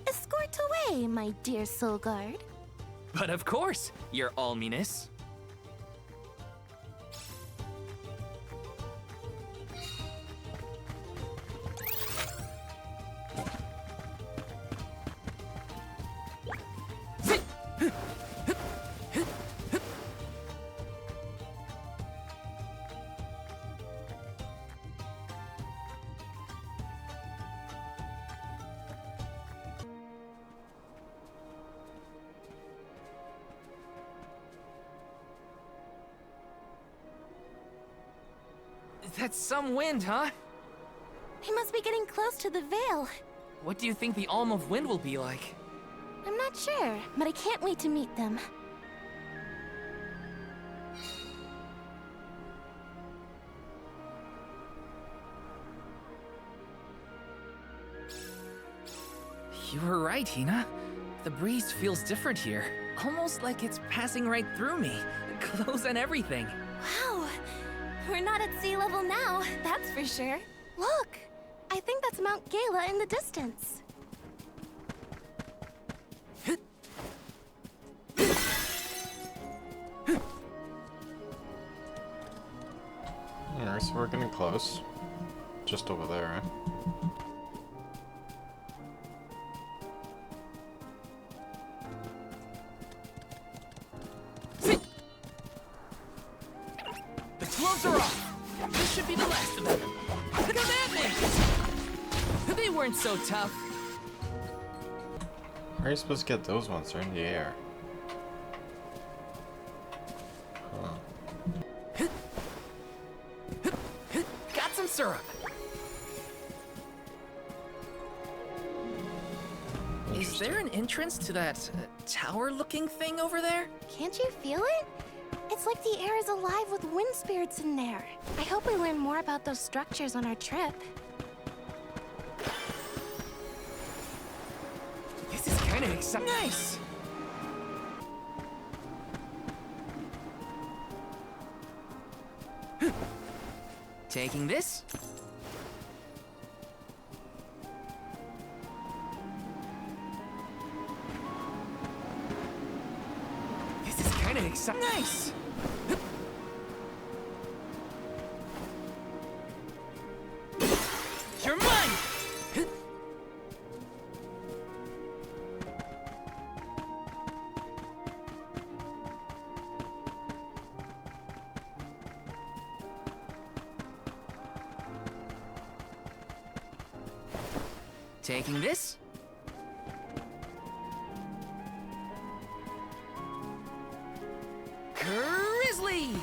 escort away, my dear soul guard. But of course, your alminess. That's some wind, huh? We must be getting close to the Veil. What do you think the Alm of Wind will be like? I'm not sure, but I can't wait to meet them. You were right, Hina. The breeze feels different here. Almost like it's passing right through me. Clothes and everything. Wow! We're not at sea level now, that's for sure. Look! I think that's Mount Gala in the distance. Alright, so we're getting close. Just over there, eh? The gloves are off! This should be the last of them! Come at me! They weren't so tough. How are you supposed to get those ones? They're in the air. Huh. Got some syrup. Is there an entrance to that tower-looking thing over there? Can't you feel it? It's like the air is alive with wind spirits in there. I hope we learn more about those structures on our trip. This is kind of exciting. Nice! Taking this. This is kind of exciting. Nice! You're mine! Taking this. Grizzly!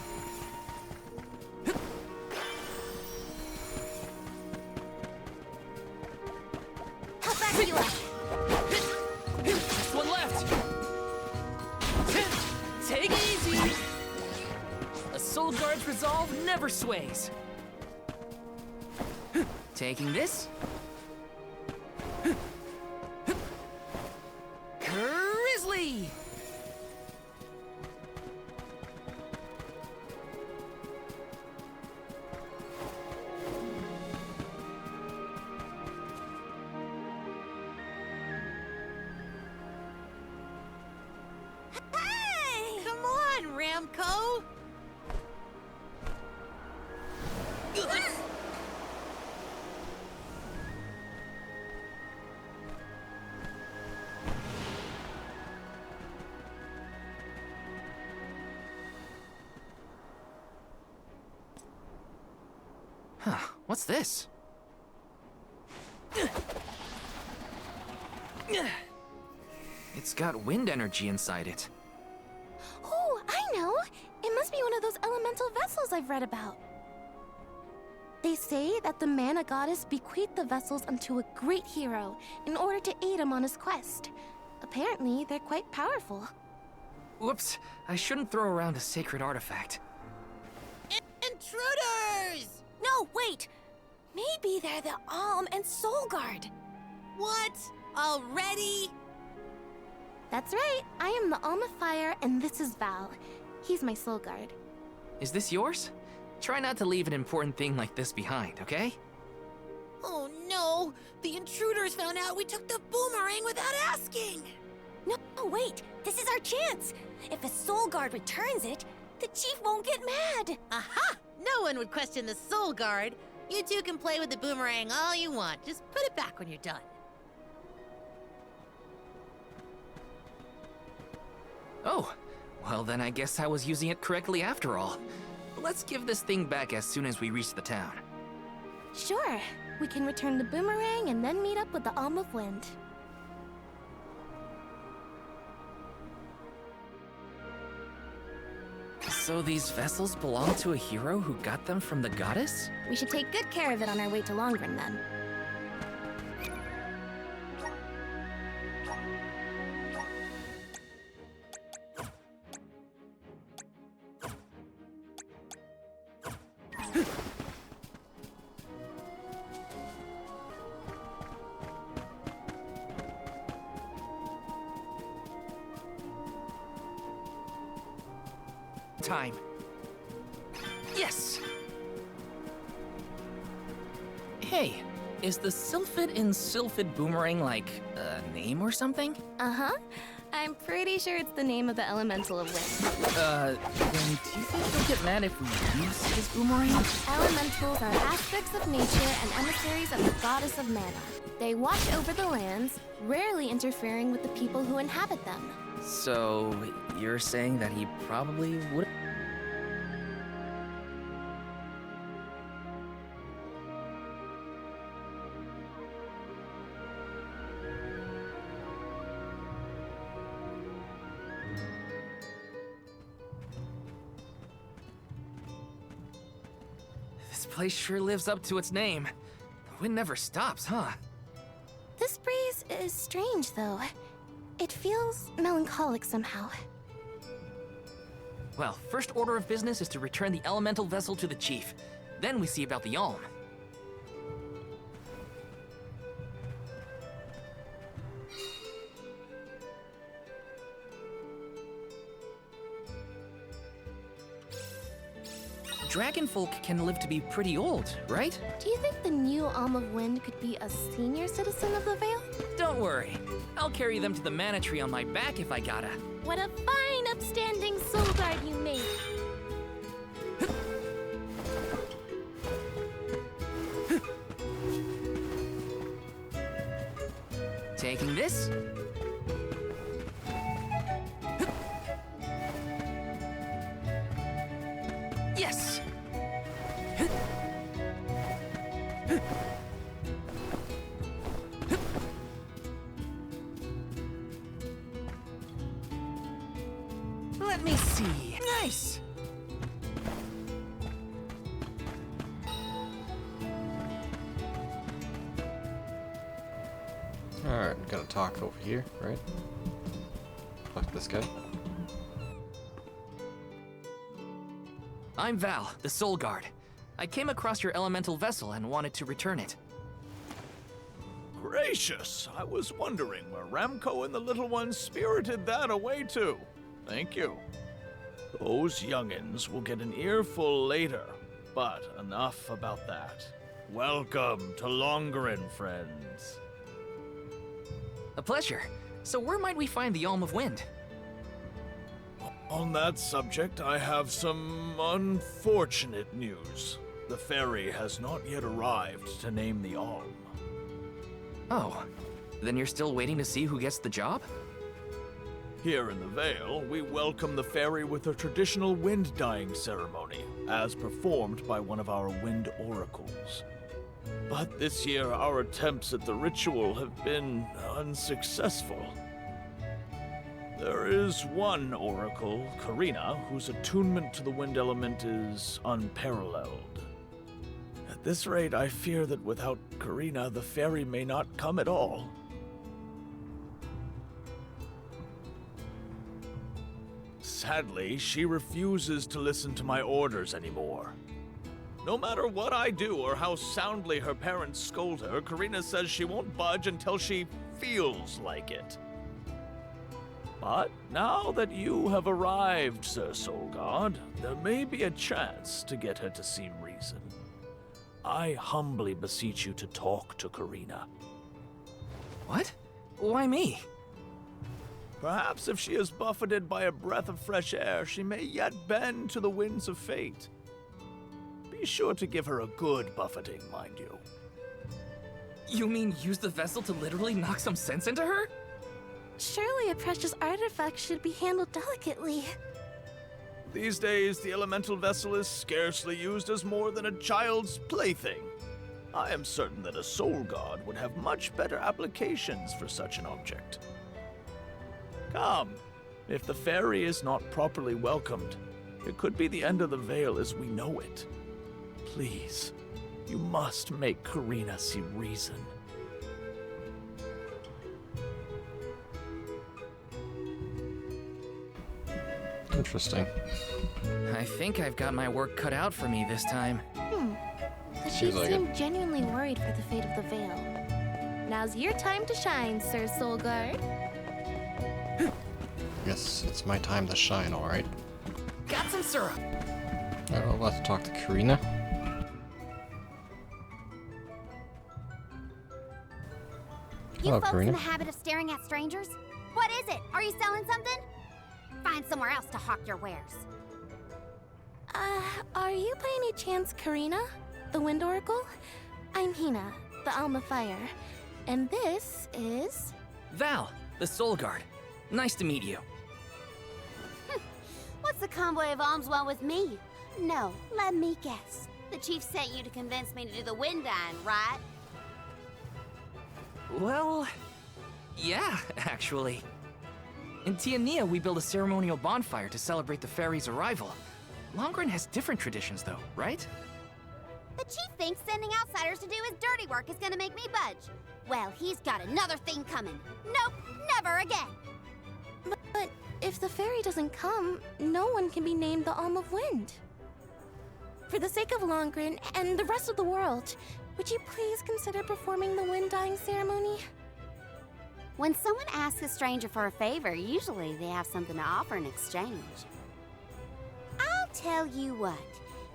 How fast are you up? Just one left. Take it easy. A soul guard's resolve never sways. Taking this. Grizzly! Huh, what's this? It's got wind energy inside it. Oh, I know! It must be one of those elemental vessels I've read about. They say that the mana goddess bequeathed the vessels unto a great hero in order to aid him on his quest. Apparently, they're quite powerful. Whoops, I shouldn't throw around a sacred artifact. Intruders! No, wait! Maybe they're the Alm and Soul Guard. What? Already? That's right. I am the Alm of Fire, and this is Val. He's my Soul Guard. Is this yours? Try not to leave an important thing like this behind, okay? Oh no! The intruders found out we took the boomerang without asking! No, wait! This is our chance! If a Soul Guard returns it, the Chief won't get mad! Aha! No one would question the Soul Guard. You two can play with the boomerang all you want. Just put it back when you're done. Oh, well then I guess I was using it correctly after all. Let's give this thing back as soon as we reach the town. Sure. We can return the boomerang and then meet up with the Alm of Wind. So these vessels belong to a hero who got them from the goddess? We should take good care of it on our way to Longren, then. Time. Yes! Hey, is the Sylphid in Sylphid Boomerang like a name or something? Uh-huh. I'm pretty sure it's the name of the elemental of wind. Then do you think he'll get mad if we use his boomerang? Elementals are aspects of nature and emissaries of the goddess of mana. They watch over the lands, rarely interfering with the people who inhabit them. So, you're saying that he probably would. This place sure lives up to its name. The wind never stops, huh? This breeze is strange, though. It feels melancholic somehow. Well, first order of business is to return the elemental vessel to the chief. Then we see about the Alm. Dragonfolk can live to be pretty old, right? Do you think the new Alm of Wind could be a senior citizen of the Vale? Don't worry. I'll carry them to the mana tree on my back if I gotta. What a fine, upstanding soul guard you make! Taking this. Yes! Let me see. Nice! Alright, I'm gonna talk over here, right? Talk to this guy. I'm Val, the Soul Guard. I came across your elemental vessel and wanted to return it. Gracious! I was wondering where Ramco and the little ones spirited that away to. Thank you. Those youngins will get an earful later, but enough about that. Welcome to Longren, friends. A pleasure. So where might we find the Alm of Wind? On that subject, I have some unfortunate news. The ferry has not yet arrived to name the Alm. Oh, then you're still waiting to see who gets the job? Here in the Vale, we welcome the ferry with a traditional wind-dyeing ceremony, as performed by one of our wind oracles. But this year, our attempts at the ritual have been unsuccessful. There is one oracle, Karina, whose attunement to the wind element is unparalleled. At this rate, I fear that without Karina, the fairy may not come at all. Sadly, she refuses to listen to my orders anymore. No matter what I do or how soundly her parents scold her, Karina says she won't budge until she feels like it. But now that you have arrived, Sir Soul God, there may be a chance to get her to see reason. I humbly beseech you to talk to Karina. What? Why me? Perhaps if she is buffeted by a breath of fresh air, she may yet bend to the winds of fate. Be sure to give her a good buffeting, mind you. You mean use the vessel to literally knock some sense into her? Surely a precious artifact should be handled delicately. These days, the elemental vessel is scarcely used as more than a child's plaything. I am certain that a soul god would have much better applications for such an object. Come, if the fairy is not properly welcomed, it could be the end of the Vale as we know it. Please, you must make Karina see reason. Interesting. I think I've got my work cut out for me this time. The chief seemed genuinely worried for the fate of the Vale. Now's your time to shine, Sir Soulguard. Guess it's my time to shine, alright. Got some syrup! Alright, well, let's talk to Karina. You Hello, folks Karina. in the habit of staring at strangers? What is it? Are you selling something? Find somewhere else to hawk your wares. Are you by any chance Karina, the Wind Oracle? I'm Hina, the Alma Fire. And this is... Val, the Soul Guard. Nice to meet you. What's the convoy of alms want with me? No, let me guess. The chief sent you to convince me to do the wind dine, right? Well, yeah, actually. In Tiania, we build a ceremonial bonfire to celebrate the fairy's arrival. Longren has different traditions, though, right? The chief thinks sending outsiders to do his dirty work is gonna make me budge. Well, he's got another thing coming. Nope, never again. But if the fairy doesn't come, no one can be named the Alm of Wind. For the sake of Longren and the rest of the world, would you please consider performing the wind dyeing ceremony? When someone asks a stranger for a favor, usually they have something to offer in exchange. I'll tell you what,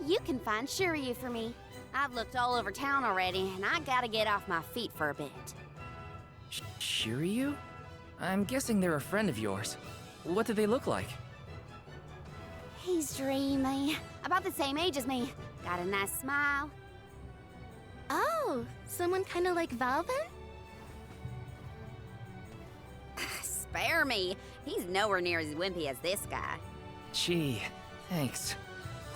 you can find Shiryu for me. I've looked all over town already, and I gotta get off my feet for a bit. Shiryu? I'm guessing they're a friend of yours. What do they look like? He's dreamy. About the same age as me. Got a nice smile. Oh, someone kinda like Val then? Spare me. He's nowhere near as wimpy as this guy. Gee, thanks.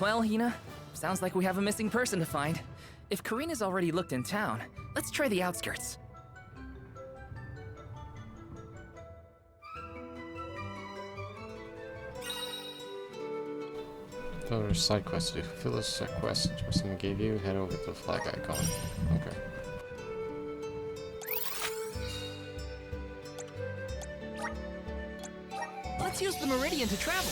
Well, Hina, sounds like we have a missing person to find. If Karina's already looked in town, let's try the outskirts. So there's side quests to do. Fulfill this quest someone gave you, head over to the flag icon. Okay. Let's use the Meridian to travel.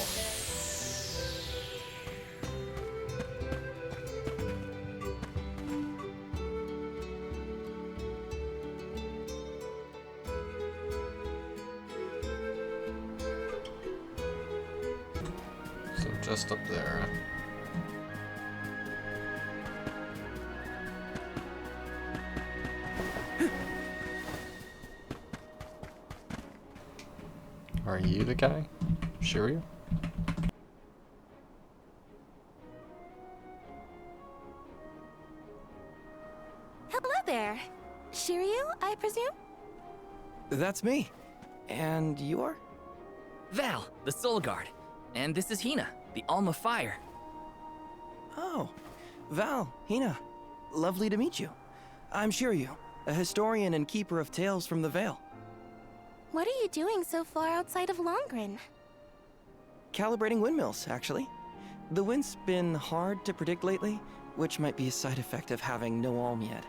So just up there. Are you the guy? Shiryu? Hello there. Shiryu, I presume? That's me. And you are? Val, the Soul Guard. And this is Hina, the Alma Fire. Oh, Val, Hina, lovely to meet you. I'm Shiryu, a historian and keeper of tales from the Vale. What are you doing so far outside of Longren? Calibrating windmills, actually. The wind's been hard to predict lately, which might be a side effect of having no alm yet.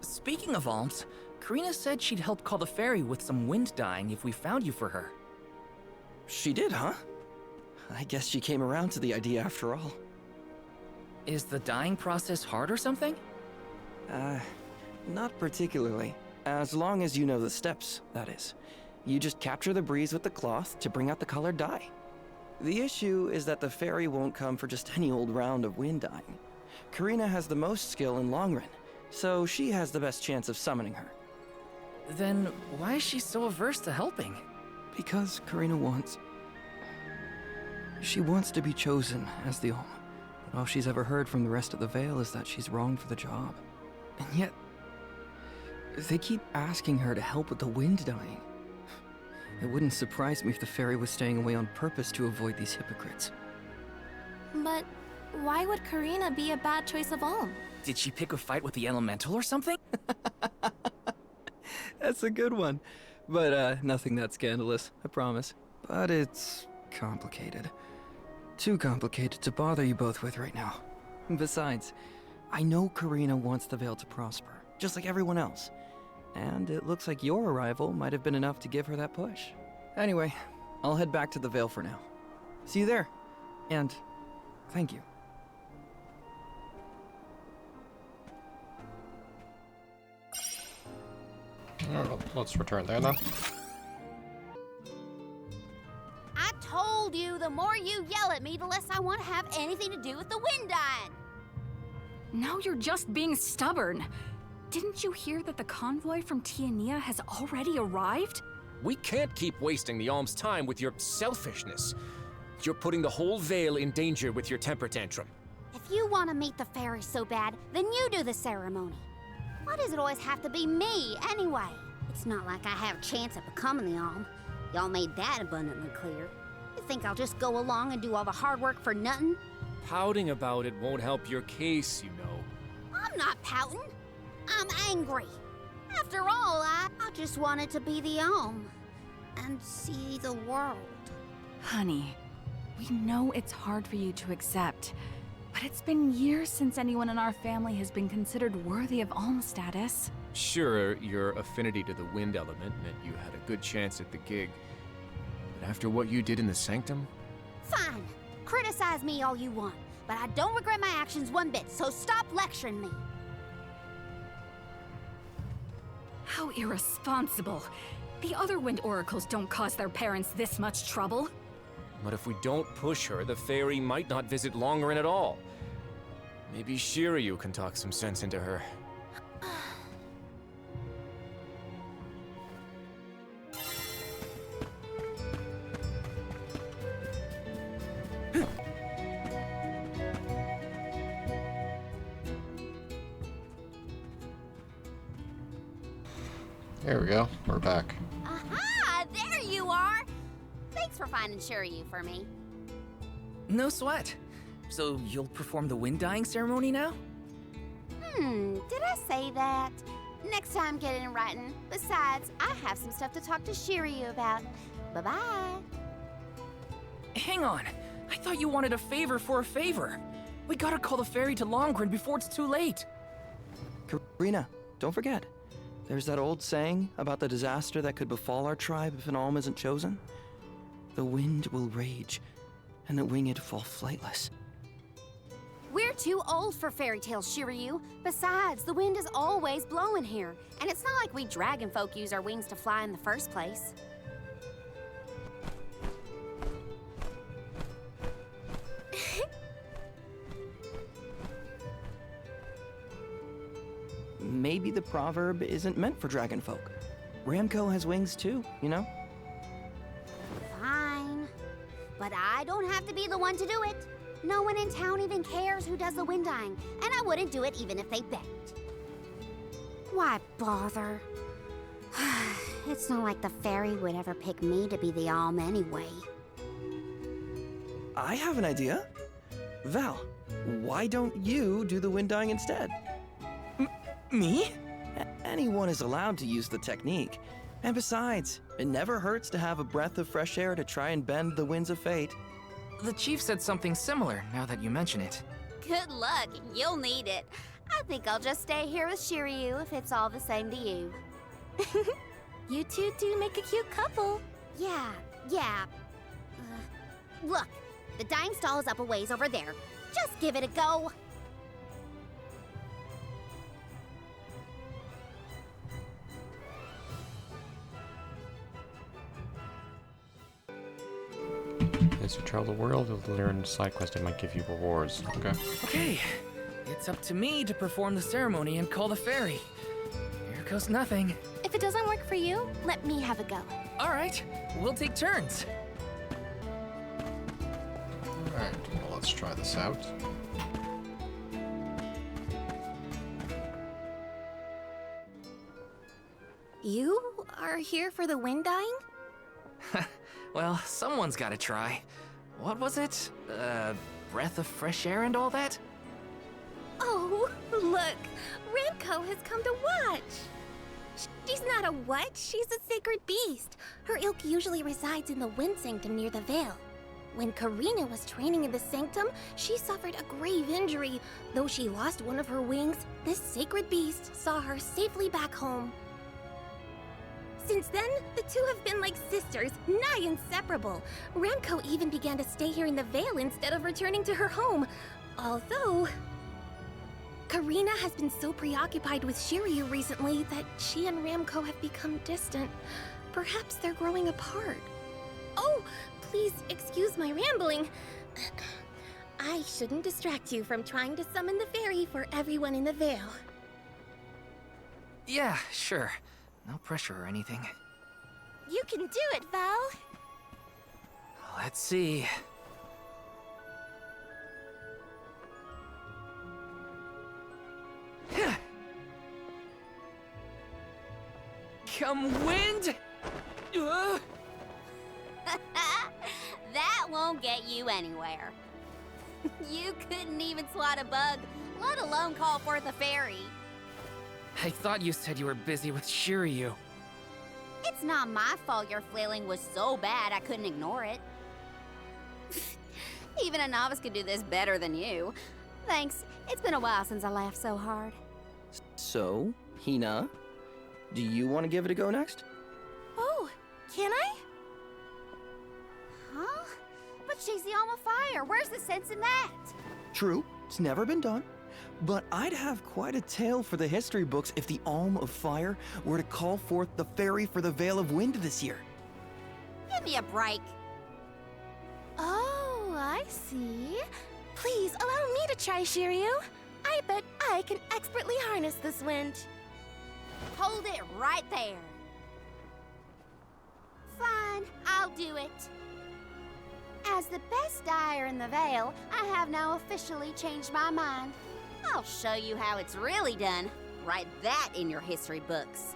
Speaking of alms, Karina said she'd help call the fairy with some wind dyeing if we found you for her. She did, huh? I guess she came around to the idea after all. Is the dyeing process hard or something? Not particularly. As long as you know the steps, that is. You just capture the breeze with the cloth to bring out the colored dye. The issue is that the fairy won't come for just any old round of wind dyeing. Karina has the most skill in Longren, so she has the best chance of summoning her. Then why is she so averse to helping? Because Karina wants... She wants to be chosen as the Alm. But all she's ever heard from the rest of the Vale is that she's wrong for the job. And yet, they keep asking her to help with the wind dyeing. It wouldn't surprise me if the fairy was staying away on purpose to avoid these hypocrites. But why would Karina be a bad choice of Alm? Did she pick a fight with the elemental or something? That's a good one. But, nothing that scandalous, I promise. But it's complicated. Too complicated to bother you both with right now. Besides, I know Karina wants the Vale to prosper, just like everyone else. And it looks like your arrival might have been enough to give her that push. Anyway, I'll head back to the Vale for now. See you there. And thank you. Well, let's return there then. I told you the more you yell at me, the less I want to have anything to do with the wind dyeing. Now you're just being stubborn. Didn't you hear that the convoy from Tiania has already arrived? We can't keep wasting the Alm's time with your selfishness. You're putting the whole Vale in danger with your temper tantrum. If you want to meet the fairy so bad, then you do the ceremony. Why does it always have to be me, anyway? It's not like I have a chance at becoming the Alm. Y'all made that abundantly clear. You think I'll just go along and do all the hard work for nothing? Pouting about it won't help your case, you know. I'm not pouting. I'm angry. After all, I just wanted to be the Alm and see the world. Honey, we know it's hard for you to accept, but it's been years since anyone in our family has been considered worthy of Alm status. Sure, your affinity to the wind element meant you had a good chance at the gig. But after what you did in the Sanctum? Fine. Criticize me all you want, but I don't regret my actions one bit, so stop lecturing me. How irresponsible. The other wind oracles don't cause their parents this much trouble. But if we don't push her, the fairy might not visit Longren at all. Maybe Shiryu can talk some sense into her. There we go. We're back. Aha! There you are! Thanks for finding Shiryu for me. No sweat. So you'll perform the wind dyeing ceremony now? Did I say that? Next time, get it in writing. Besides, I have some stuff to talk to Shiryu about. Bye-bye. Hang on. I thought you wanted a favor for a favor. We gotta call the fairy to Longren before it's too late. Karina, don't forget. There's that old saying about the disaster that could befall our tribe if an Alm isn't chosen. The wind will rage, and the winged fall flightless. We're too old for fairy tales, Shiryu. Besides, the wind is always blowing here, and it's not like we dragon folk use our wings to fly in the first place. Maybe the proverb isn't meant for dragon folk. Ramco has wings too, you know? Fine. But I don't have to be the one to do it. No one in town even cares who does the wind dyeing, and I wouldn't do it even if they begged. Why bother? It's not like the fairy would ever pick me to be the Alm anyway. I have an idea. Val, why don't you do the wind dyeing instead? Me? Anyone is allowed to use the technique. And besides, it never hurts to have a breath of fresh air to try and bend the winds of fate. The chief said something similar, now that you mention it. Good luck. You'll need it. I think I'll just stay here with Shiryu if it's all the same to you. You two do make a cute couple. Yeah. Look, the dyeing stall is up a ways over there. Just give it a go. As you travel the world, you'll learn side quests that might give you rewards. Okay. Okay, it's up to me to perform the ceremony and call the fairy. Here goes nothing. If it doesn't work for you, let me have a go. All right, we'll take turns. Alright, well, let's try this out. You are here for the wind dyeing? Well, someone's gotta try. What was it? Breath of fresh air and all that? Oh, look! Ramco has come to watch! She's not a what? She's a sacred beast. Her ilk usually resides in the Wind Sanctum near the Veil. When Karina was training in the Sanctum, she suffered a grave injury. Though she lost one of her wings, this sacred beast saw her safely back home. Since then, the two have been like sisters, nigh inseparable. Ramco even began to stay here in the Veil instead of returning to her home. Although, Karina has been so preoccupied with Shiryu recently that she and Ramco have become distant. Perhaps they're growing apart. Oh, please excuse my rambling. I shouldn't distract you from trying to summon the fairy for everyone in the Veil. Yeah, sure. No pressure or anything. You can do it, Val. Let's see. Come wind! That won't get you anywhere. You couldn't even swat a bug, let alone call forth a fairy. I thought you said you were busy with Shiryu. It's not my fault your flailing was so bad I couldn't ignore it. Even a novice could do this better than you. Thanks. It's been a while since I laughed so hard. So, Hina, do you want to give it a go next? Oh, can I? Huh? But she's the Alma Fire. Where's the sense in that? True, it's never been done. But I'd have quite a tale for the history books if the Alm of Fire were to call forth the fairy for the Veil of Wind this year. Give me a break. Oh, I see. Please allow me to try, Shiryu. I bet I can expertly harness this wind. Hold it right there. Fine, I'll do it. As the best dyer in the Veil, I have now officially changed my mind. I'll show you how it's really done. Write that in your history books.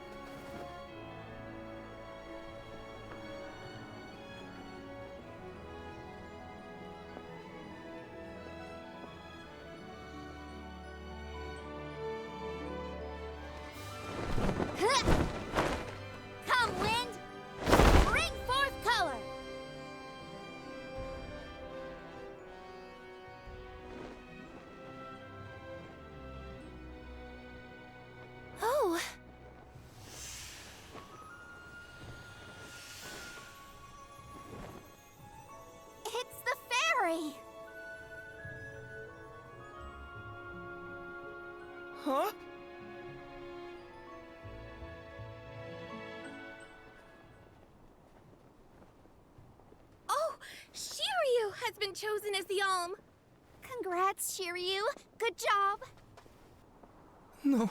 Come, wind! Bring forth color! Oh. It's the fairy! Huh? Oh, Shiryu has been chosen as the Alm. Congrats, Shiryu. Good job. No.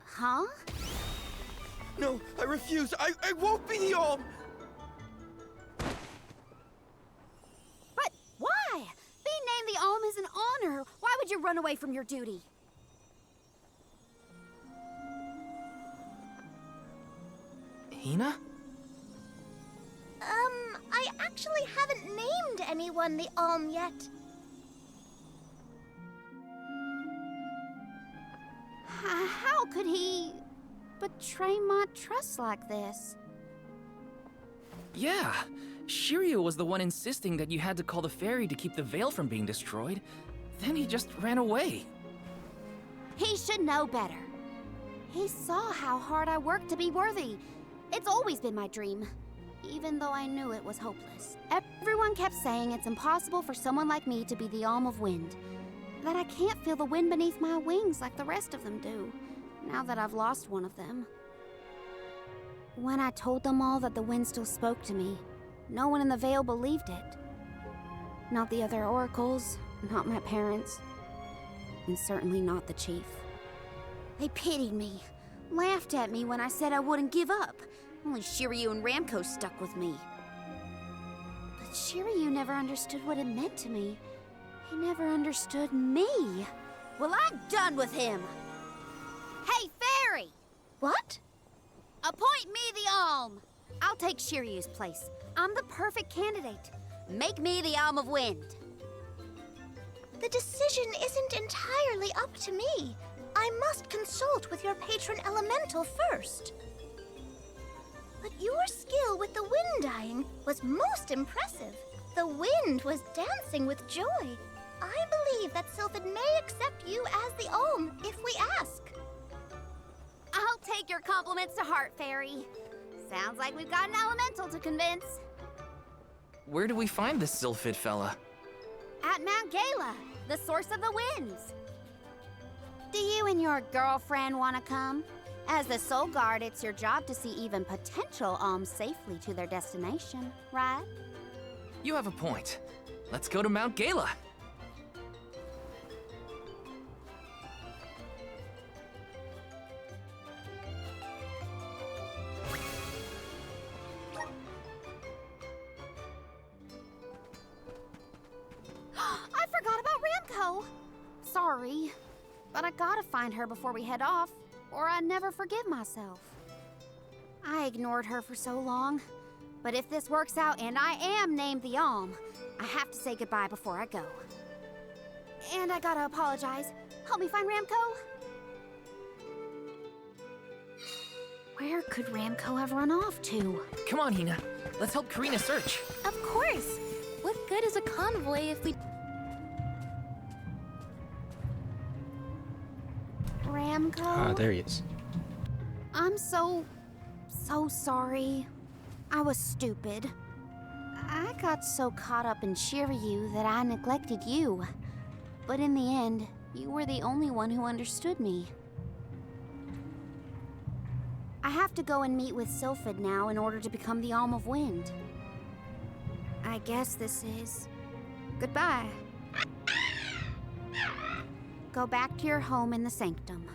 Huh? No, I refuse. I won't be the Alm! But why? Being named the Alm is an honor. Why would you run away from your duty? Hina? I actually haven't named anyone the Alm yet. How could he betray my trust like this? Yeah, Shiryu was the one insisting that you had to call the fairy to keep the veil from being destroyed. Then he just ran away. He should know better. He saw how hard I worked to be worthy. It's always been my dream, even though I knew it was hopeless. Everyone kept saying it's impossible for someone like me to be the Alm of Wind, that I can't feel the wind beneath my wings like the rest of them do, now that I've lost one of them. When I told them all that the wind still spoke to me, no one in the Vale believed it. Not the other oracles, not my parents, and certainly not the chief. They pitied me, laughed at me when I said I wouldn't give up. Only Shiryu and Ramco stuck with me. But Shiryu never understood what it meant to me. He never understood me. Well, I'm done with him. Hey, Fairy! What? Appoint me the Alm. I'll take Shiryu's place. I'm the perfect candidate. Make me the Alm of Wind. The decision isn't entirely up to me. I must consult with your patron elemental first. But your skill with the wind dying was most impressive. The wind was dancing with joy. I believe that Sylphid may accept you as the Alm if we ask. I'll take your compliments to heart, Fairy. Sounds like we've got an elemental to convince. Where do we find this Sylphid fella? At Mount Gala, the source of the winds. Do you and your girlfriend want to come? As the Soul Guard, it's your job to see even potential alms safely to their destination, right? You have a point. Let's go to Mount Gala. I forgot about Ramco. Sorry, but I gotta find her before we head off, or I'd never forgive myself. I ignored her for so long, but if this works out and I am named the Alm, I have to say goodbye before I go. And I gotta apologize. Help me find Ramco. Where could Ramco have run off to? Come on, Hina. Let's help Karina search. Of course! What good is a convoy if we... Ramco? Ah, there he is. I'm so sorry. I was stupid. I got so caught up in Shiryu that I neglected you. But in the end, you were the only one who understood me. I have to go and meet with Sylphid now in order to become the Alm of Wind. I guess this is... goodbye. Go back to your home in the Sanctum.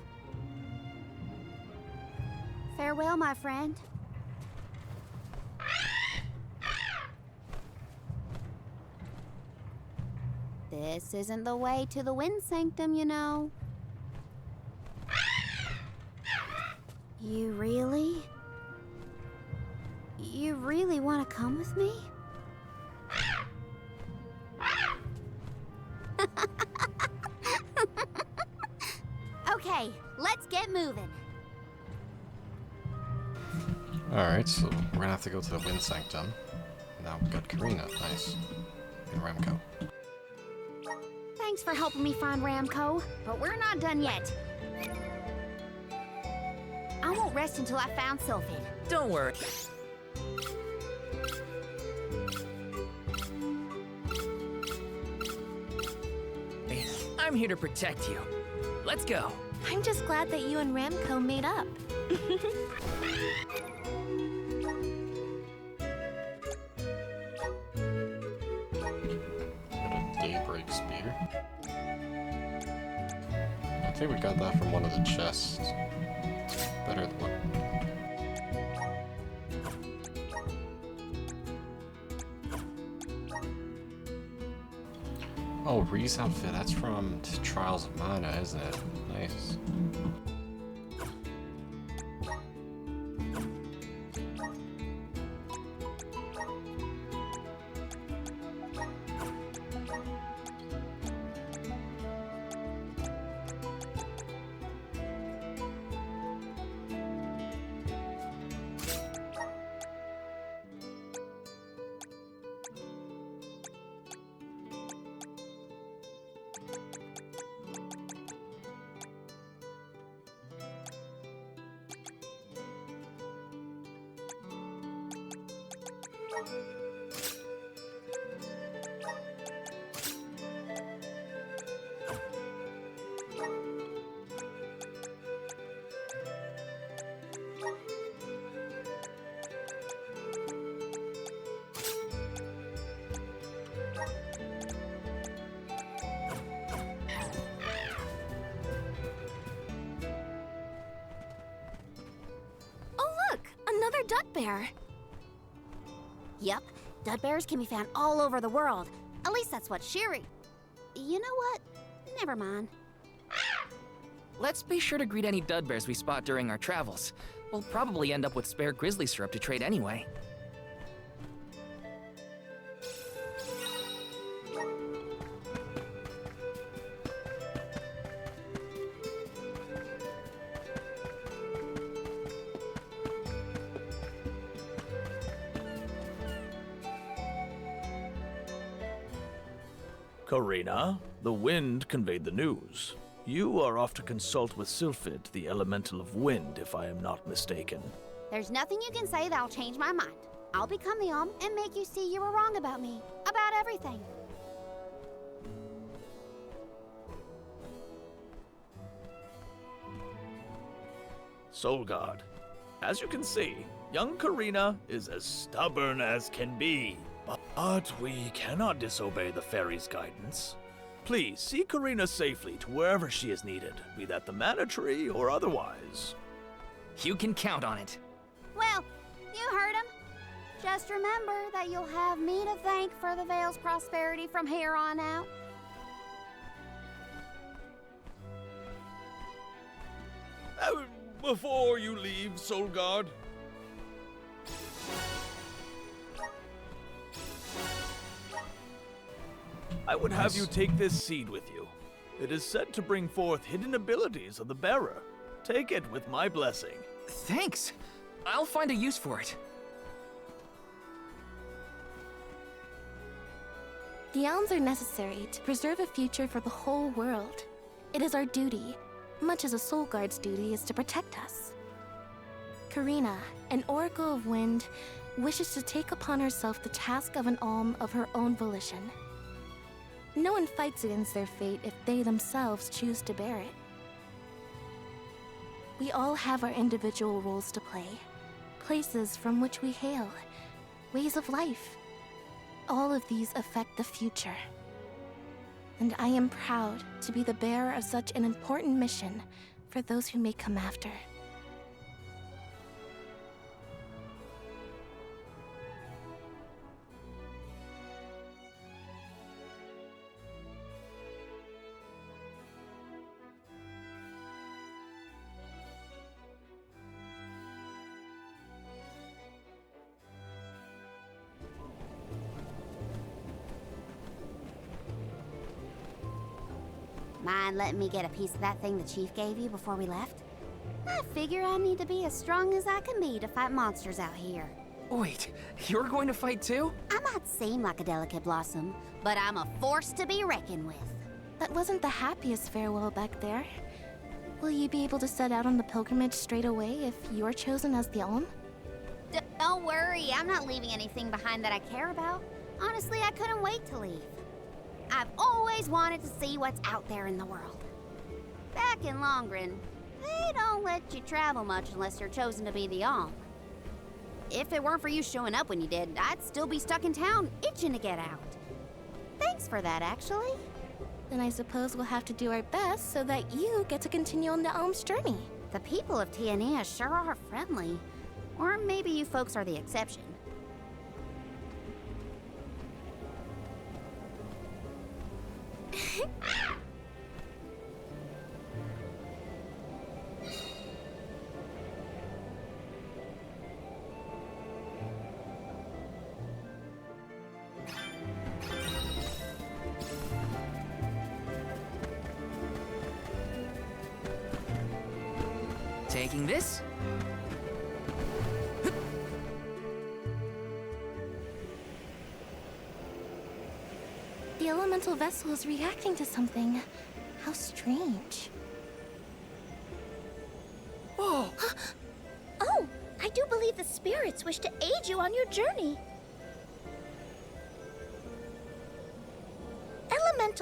Farewell, my friend. This isn't the way to the Wind Sanctum, you know. You really want to come with me? Okay, let's get moving. Alright, so we're gonna have to go to the Wind Sanctum. Now we've got Karina, nice. And Ramco. Thanks for helping me find Ramco, but we're not done yet. I won't rest until I found Sylphid. Don't worry. I'm here to protect you. Let's go. I'm just glad that you and Ramco made up. Daybreak Spear. I think we got that from one of the chests. Better than what. Oh, Ree's outfit, that's from Trials of Mana, isn't it? Nice. Oh, look! Another duck bear! Yep, dud bears can be found all over the world. At least that's what Sherry... You know what? Never mind. Let's be sure to greet any dud bears we spot during our travels. We'll probably end up with spare grizzly syrup to trade anyway. Karina, the wind conveyed the news. You are off to consult with Sylphid, the elemental of wind, if I am not mistaken. There's nothing you can say that'll change my mind. I'll become the Om and make you see you were wrong about me. About everything. Soul Guard, as you can see, young Karina is as stubborn as can be. But we cannot disobey the fairy's guidance. Please see Karina safely to wherever she is needed, be that the Mana Tree or otherwise. You can count on it. Well, you heard him. Just remember that you'll have me to thank for the Vale's prosperity from here on out. Before you leave, Soul Guard, I would have you take this seed with you. It is said to bring forth hidden abilities of the bearer. Take it with my blessing. Thanks. I'll find a use for it. The elms are necessary to preserve a future for the whole world. It is our duty, much as a soul guard's duty is to protect us. Karina, an Oracle of Wind, wishes to take upon herself the task of an alm of her own volition. No one fights against their fate if they themselves choose to bear it. We all have our individual roles to play, places from which we hail, ways of life. All of these affect the future. And I am proud to be the bearer of such an important mission for those who may come after. Mind letting me get a piece of that thing the Chief gave you before we left? I figure I need to be as strong as I can be to fight monsters out here. Wait, you're going to fight too? I might seem like a delicate blossom, but I'm a force to be reckoned with. That wasn't the happiest farewell back there. Will you be able to set out on the pilgrimage straight away if you're chosen as the alm? Don't worry, I'm not leaving anything behind that I care about. Honestly, I couldn't wait to leave. I've always wanted to see what's out there in the world. Back in Longren, they don't let you travel much unless you're chosen to be the alm. If it weren't for you showing up when you did, I'd still be stuck in town, itching to get out. Thanks for that, actually. Then I suppose we'll have to do our best so that you get to continue on the alm's journey. The people of Tiania sure are friendly. Or maybe you folks are the exception. Taking this? The elemental vessel is reacting to something. How strange. Oh, I do believe the spirits wish to aid you on your journey.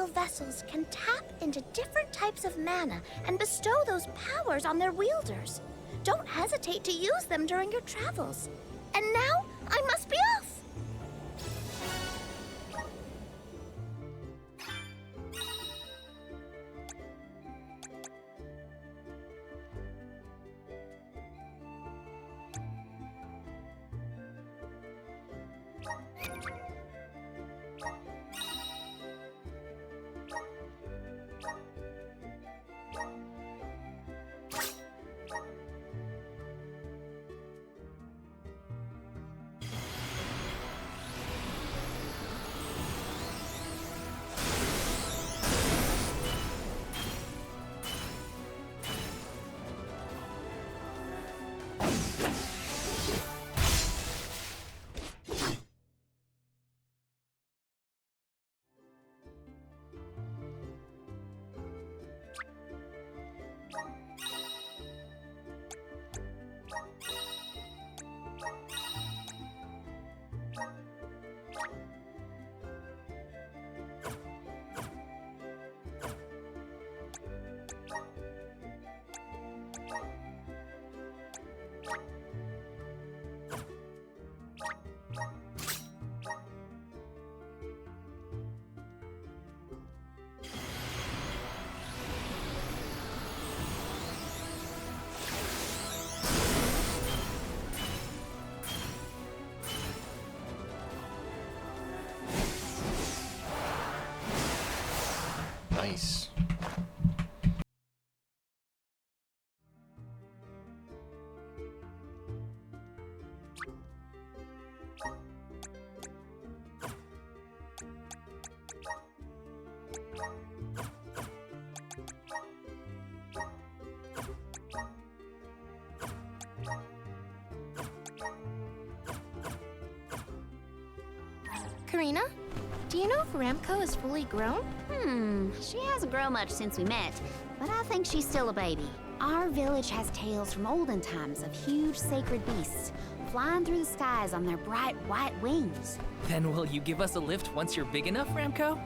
elemental vessels can tap into different types of mana and bestow those powers on their wielders. Don't hesitate to use them during your travels. And now, I must be off! Nice. Karina, do you know if Ramco is fully grown? She hasn't grown much since we met, but I think she's still a baby. Our village has tales from olden times of huge sacred beasts flying through the skies on their bright white wings. Then will you give us a lift once you're big enough, Ramco?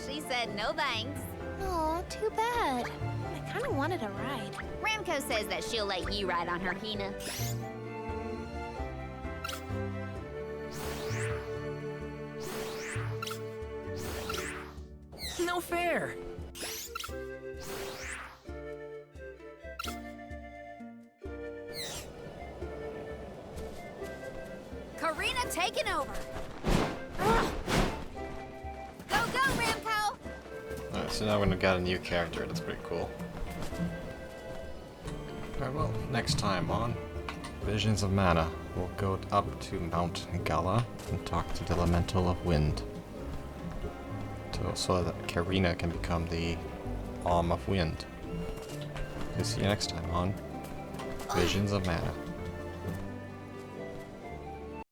She said no thanks. Oh, too bad. I kind of wanted a ride. Ramco says that she'll let you ride on her, Hina. No fair! Karina taking over. Go, go, Ramco! Alright, so now we're gonna get a new character. That's pretty cool. Alright, well, next time on Visions of Mana, we'll go up to Mount Gala and talk to the Elemental of Wind. So that Karina can become the Arm of Wind. We'll see you next time on Visions of Mana.